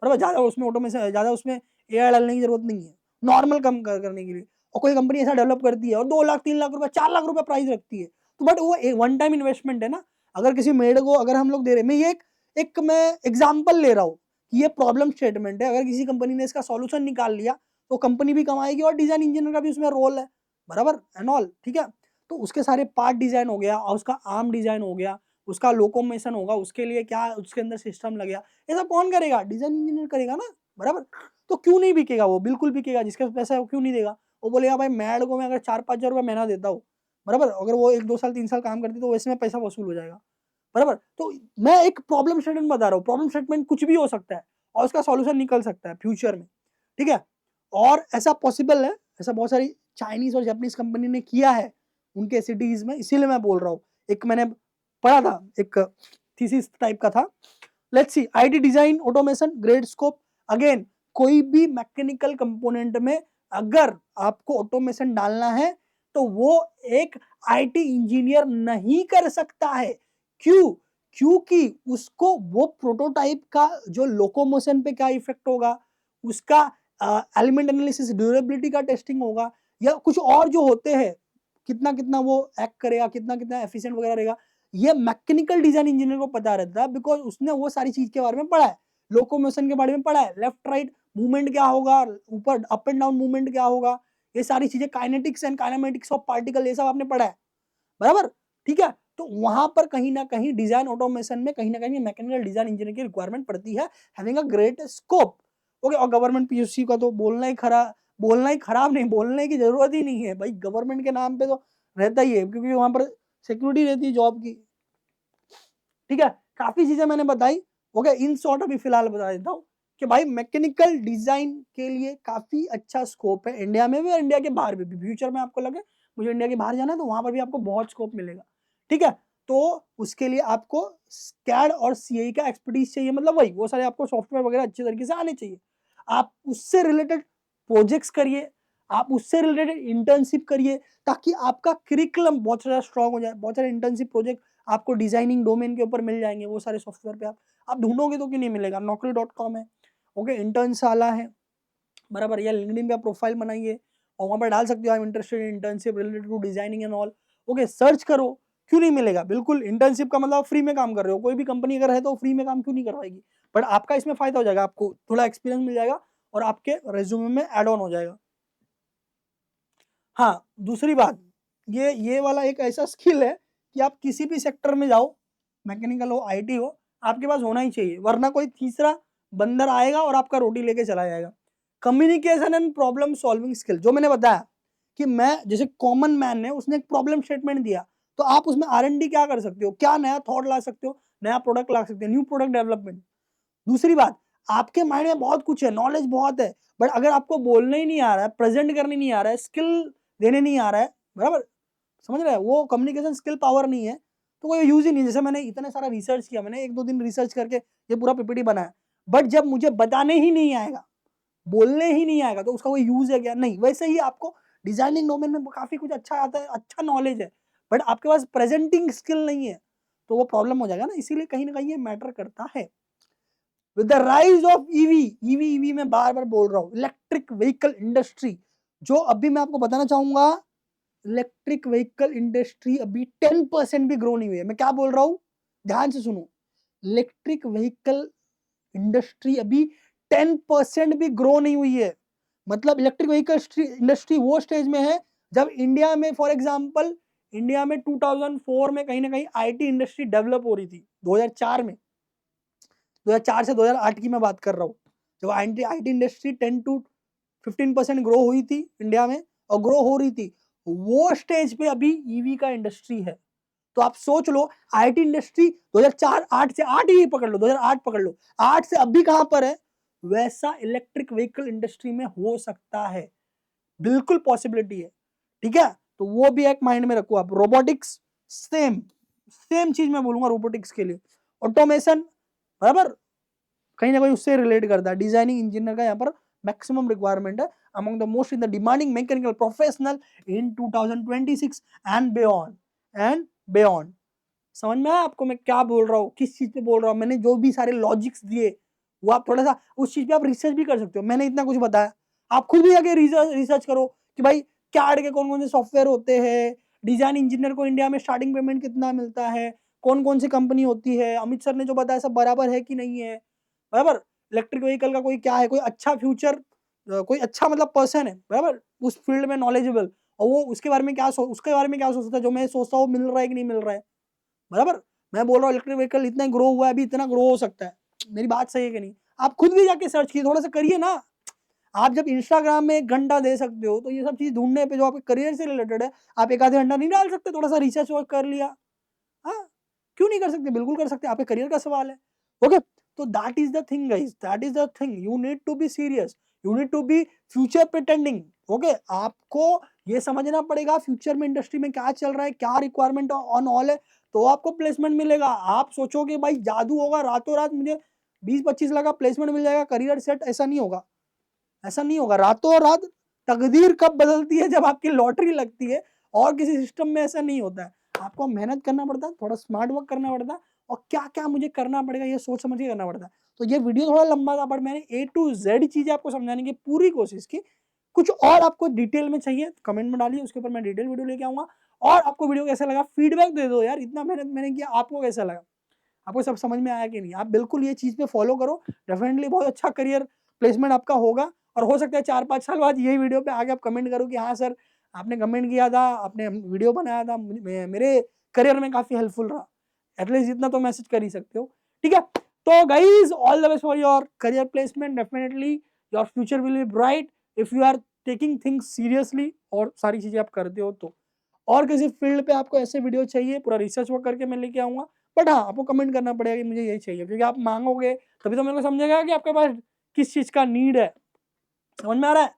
बराबर। ज्यादा उसमें ऑटोमेशन, ज्यादा उसमें एआई डालने की जरूरत नहीं है, नॉर्मल काम करने के लिए। और कोई कंपनी ऐसा डेवलप करती है और 2 लाख, 3 लाख रुपए, 4 लाख रुपए प्राइस रखती है, तो बट वो वन टाइम इन्वेस्टमेंट है ना। अगर किसी मेड को अगर हम लोग दे रहे, मैं ये एक मैं एग्जाम्पल ले रहा हूँ कि ये प्रॉब्लम स्टेटमेंट है, अगर किसी कंपनी ने इसका सॉल्यूशन निकाल लिया तो कंपनी भी कमाएगी और डिजाइन इंजीनियर का भी उसमें रोल है, बराबर एंड ऑल। ठीक है, तो उसके सारे पार्ट डिजाइन हो गया और उसका आर्म डिजाइन हो गया, उसका लोकोमेशन होगा, उसके लिए क्या उसके अंदर सिस्टम लगेगा, ये सब कौन करेगा? डिजाइन इंजीनियर करेगा ना, बराबर। तो क्यों नहीं बिकेगा? वो बिल्कुल बिकेगा, जिसके पास पैसा है वो क्यों नहीं देगा। वो बोलेगा भाई मैड को मैं अगर 4-5 हजार रुपये महीना देता हूँ, बराबर, अगर वो 1-2 साल 3 साल काम करती तो वैसे में पैसा वसूल हो जाएगा, बराबर। तो मैं एक प्रॉब्लम स्टेटमेंट बता रहा हूँ, प्रॉब्लम स्टेटमेंट कुछ भी हो सकता है और उसका सॉल्यूशन निकल सकता है फ्यूचर में। ठीक है, और ऐसा पॉसिबल है, ऐसा बहुत सारी चाइनीज और जापानीज कंपनी ने किया है उनके सिटीज में, इसीलिए मैं बोल रहा हूँ। एक मैंने पढ़ा था, एक थीसिस टाइप का था। Let's see, IT design automation grade scope. Again, कोई भी मैकेनिकल कंपोनेंट में अगर आपको ऑटोमेशन डालना है तो वो एक आईटी इंजीनियर नहीं कर सकता है। क्यों? क्योंकि उसको वो प्रोटोटाइप का जो लोकोमोशन पे क्या इफेक्ट होगा, उसका एलिमेंट एनालिसिस, ड्यूरेबिलिटी का टेस्टिंग होगा, या कुछ और जो होते हैं, कितना कितना वो एक्ट करेगा, कितना कितना एफिशिएंट वगैरह रहेगा, ये मैकेनिकल डिजाइन इंजीनियर को पता रहता है, बिकॉज उसने वो सारी चीज के बारे में पढ़ा है, लोकोमोशन के बारे में पढ़ा है, लेफ्ट राइट मूवमेंट क्या होगा, ऊपर अप एंड डाउन मूवमेंट क्या होगा, ये सारी चीजें, kinetics and kinematics of particle, ये सब आपने पढ़ा है, बराबर। ठीक है। तो वहां पर कहीं ना कहीं डिजाइन ऑटोमेशन में कहीं ना कहीं मैकेनिकल डिजाइन इंजीनियर की रिक्वायरमेंट पड़ती है, having a great scope. Okay, और गवर्नमेंट पीयूसी का तो बोलना ही खराब नहीं, बोलने की जरूरत ही नहीं है भाई, गवर्नमेंट के नाम पे तो रहता ही है, क्योंकि वहां पर सिक्योरिटी रहती है जॉब की। ठीक है, काफी चीजें मैंने बताई। ओके, इन शॉर्ट अभी फिलहाल बता देता हूँ कि भाई मैकेनिकल डिजाइन के लिए काफी अच्छा स्कोप है इंडिया में भी और इंडिया के बाहर भी। फ्यूचर में आपको लगे मुझे इंडिया के बाहर जाना है तो वहां पर भी आपको बहुत स्कोप मिलेगा। ठीक है, तो उसके लिए आपको स्कैड और सीआई का एक्सपर्टीज चाहिए, मतलब वही वो सारे आपको सॉफ्टवेयर वगैरह अच्छे तरीके से आने चाहिए। आप उससे रिलेटेड प्रोजेक्ट्स करिए, आप उससे रिलेटेड इंटर्नशिप करिए, ताकि आपका करिकुलम बहुत ज़्यादा स्ट्रांग हो जाए। बहुत सारे इंटर्नशिप प्रोजेक्ट आपको डिजाइनिंग डोमेन के ऊपर मिल जाएंगे, वो सारे सॉफ्टवेयर पे आप ढूंढोगे तो क्यों नहीं मिलेगा। naukri.com है, ओके, इंटर्नशाला है, बराबर, या लिंक्डइन पे आप प्रोफाइल बनाइए और वहां पर डाल सकते हो I am interested in internship related to designing and all. Okay, search करो, क्यों नहीं मिलेगा। बिल्कुल, इंटर्नशिप का मतलब फ्री में काम कर रहे हो, कोई भी कंपनी अगर है तो फ्री में काम क्यों नहीं करवाएगी। बट आपका इसमें फायदा हो जाएगा, आपको थोड़ा एक्सपीरियंस मिल जाएगा और आपके रेज्यूमे में एड ऑन हो जाएगा। हाँ, दूसरी बात, ये वाला एक ऐसा स्किल है कि आप किसी भी सेक्टर में जाओ, मैकेनिकल हो, आईटी हो, आपके पास होना ही चाहिए, वरना कोई तीसरा बंदर आएगा और आपका रोटी लेके चला जाएगा। Communication and problem solving skill, जो मैंने बताया कि मैं जैसे कॉमन मैन ने उसने एक प्रॉब्लम स्टेटमेंट दिया, तो आप उसमें R&D क्या कर सकते हो, क्या नया थॉट ला सकते हो, नया प्रोडक्ट ला सकते हो, न्यू प्रोडक्ट डेवलपमेंट। दूसरी बात, आपके माइंड में बहुत कुछ है, नॉलेज बहुत है, बट अगर आपको बोलने ही नहीं आ रहा है, प्रेजेंट करने नहीं आ रहा है, स्किल देने नहीं आ रहा है, बराबर, समझ रहे हैं, वो कम्युनिकेशन स्किल पावर नहीं है, तो कोई यूज ही नहीं। जैसे मैंने इतना सारा रिसर्च किया, मैंने 1-2 दिन रिसर्च करके ये पूरा पीपीटी बनाया, बट जब मुझे बताने ही नहीं आएगा, बोलने ही नहीं आएगा, तो उसका कोई यूज है क्या, नहीं। वैसे ही आपको डिजाइनिंग डोमेन में काफी कुछ अच्छा आता है, अच्छा नॉलेज है, बट आपके पास प्रेजेंटिंग स्किल नहीं है, तो वो प्रॉब्लम हो जाएगा ना। इसीलिए कहीं ना कहीं ये मैटर करता है। With the rise of EV मैं बार बार बोल रहा हूँ, इलेक्ट्रिक व्हीकल इंडस्ट्री, जो अभी मैं आपको बताना चाहूंगा, इलेक्ट्रिक व्हीकल इंडस्ट्री अभी 10% भी ग्रो नहीं हुई है। मैं क्या बोल रहा हूं, ध्यान से सुनो, इलेक्ट्रिक व्हीकल इंडस्ट्री अभी 10% भी ग्रो नहीं हुई है। मतलब इलेक्ट्रिक व्हीकल इंडस्ट्री वो स्टेज में है जब इंडिया में, फॉर एग्जांपल, इंडिया में 2004 में कहीं ना कहीं आईटी इंडस्ट्री डेवलप हो रही थी। 2004 में, 2004 से 2008 की मैं बात कर रहा हूँ, जब आईटी इंडस्ट्री 10 to 15% ग्रो हुई थी इंडिया में, और ग्रो हो रही थी, वो स्टेज पे अभी ईवी का इंडस्ट्री है। तो आप सोच लो, आईटी इंडस्ट्री 2004, 8 से 8 ही पकड़ लो, 2008 पकड़ लो, 8 से अभी कहां पर है, वैसा इलेक्ट्रिक व्हीकल इंडस्ट्री में हो सकता है, बिल्कुल पॉसिबिलिटी है। ठीक है, तो वो भी एक माइंड में रखो आप। रोबोटिक्स, सेम सेम चीज मैं बोलूंगा रोबोटिक्स के लिए। ऑटोमेशन, बराबर, कहीं ना कहीं उससे रिलेट करता है। डिजाइनिंग इंजीनियर का यहाँ पर मैक्सिमम रिक्वायरमेंट है, among the most in the demanding mechanical professional in 2026 and beyond. समझ में आया आपको मैं क्या बोल रहा हूँ, किस चीज पे बोल रहा हूँ। मैंने जो भी सारे लॉजिक्स दिए, वो आप थोड़ा सा उस चीज पे आप रिसर्च भी कर सकते हो। मैंने इतना कुछ बताया, आप खुद भी जाके रिसर्च करो कि भाई कैड के कौन कौन से सॉफ्टवेयर होते हैं, डिजाइन इंजीनियर को इंडिया में स्टार्टिंग पेमेंट कितना मिलता है, कौन कौन सी कंपनी होती है, अमित सर ने जो बताया सब बराबर है कि नहीं है, बराबर। इलेक्ट्रिक व्हीकल का कोई क्या है, कोई अच्छा फ्यूचर, कोई अच्छा मतलब पर्सन है, बराबर, उस फील्ड में नॉलेजेबल, और वो उसके बारे में उसके बारे में क्या सोचता है, जो मैं सोचता हूँ मिल रहा है कि नहीं मिल रहा है, बराबर। मैं बोल रहा हूँ इलेक्ट्रिक व्हीकल इतना ग्रो हुआ है, अभी इतना ग्रो हो सकता है, मेरी बात सही है कि नहीं। आप खुद भी जाके सर्च कीजिए, थोड़ा सा करिए ना। आप जब इंस्टाग्राम में 1 घंटा दे सकते हो, तो ये सब चीज ढूंढने पे जो आपके करियर से रिलेटेड है, आप 1 आधे घंटा नहीं डाल सकते, थोड़ा सा रिसर्च वर्क कर लिया। हाँ, क्यों नहीं कर सकते, बिल्कुल कर सकते, आपके करियर का सवाल है। ओके, तो that is the thing guys, that is the thing, you need to be serious, you need to be future pretending. Okay, आपको ये समझना पड़ेगा फ्यूचर में इंडस्ट्री में क्या चल रहा है, क्या रिक्वायरमेंट ऑन ऑल है, तो आपको प्लेसमेंट मिलेगा। आप सोचोगे भाई जादू होगा, रातों रात मुझे 20-25 लाख का प्लेसमेंट मिल जाएगा, करियर सेट, ऐसा नहीं होगा, ऐसा नहीं होगा। रातों रात तकदीर कब बदलती है, जब आपकी लॉटरी लगती है, और किसी सिस्टम में ऐसा नहीं होता है। आपको मेहनत करना पड़ता है, थोड़ा स्मार्ट वर्क करना पड़ता है, और क्या क्या मुझे करना पड़ेगा ये सोच समझ के करना पड़ता है। तो ये वीडियो थोड़ा लंबा था, बट मैंने A to Z चीजें आपको समझाने की पूरी कोशिश की। कुछ और आपको डिटेल में चाहिए कमेंट में डालिए, उसके ऊपर मैं डिटेल वीडियो लेके आऊंगा। और आपको वीडियो कैसा लगा फीडबैक दे दो यार, इतना मेहनत मैंने किया, आपको कैसा लगा, आपको सब समझ में आया कि नहीं। आप बिल्कुल ये चीज पे फॉलो करो, डेफिनेटली बहुत अच्छा करियर प्लेसमेंट आपका होगा। और हो सकता है 4-5 साल बाद यही वीडियो पे आके आप कमेंट करो कि हाँ सर, आपने कमेंट किया था, आपने वीडियो बनाया था, मेरे करियर में काफी हेल्पफुल रहा, एटलीस्ट इतना तो मैसेज कर ही सकते हो, ठीक है। तो guys all the best for your career placement, definitely your future will be bright if you are taking things seriously और सारी चीजें आप करते हो तो। और किसी फील्ड पे आपको ऐसे वीडियो चाहिए, पूरा रिसर्च वर्क करके मैं लेके आऊंगा, बट हाँ आपको कमेंट करना पड़ेगा कि मुझे यही चाहिए, क्योंकि आप मांगोगे तभी तो मेरे को समझेगा कि आपके पास किस चीज का नीड है। समझ में आ रहा है?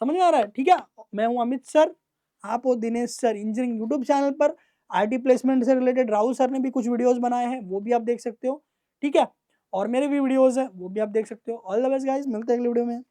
समझ में आ रहा है, ठीक है। मैं हूं अमित सर, आप हो Dinesh sir engineering YouTube channel पर। आईटी प्लेसमेंट से रिलेटेड राहुल सर ने भी कुछ वीडियोस बनाए हैं, वो भी आप देख सकते हो, ठीक है। और मेरे भी वीडियोस हैं, वो भी आप देख सकते हो। ऑल द बेस्ट गाइस, मिलते हैं अगले वीडियो में।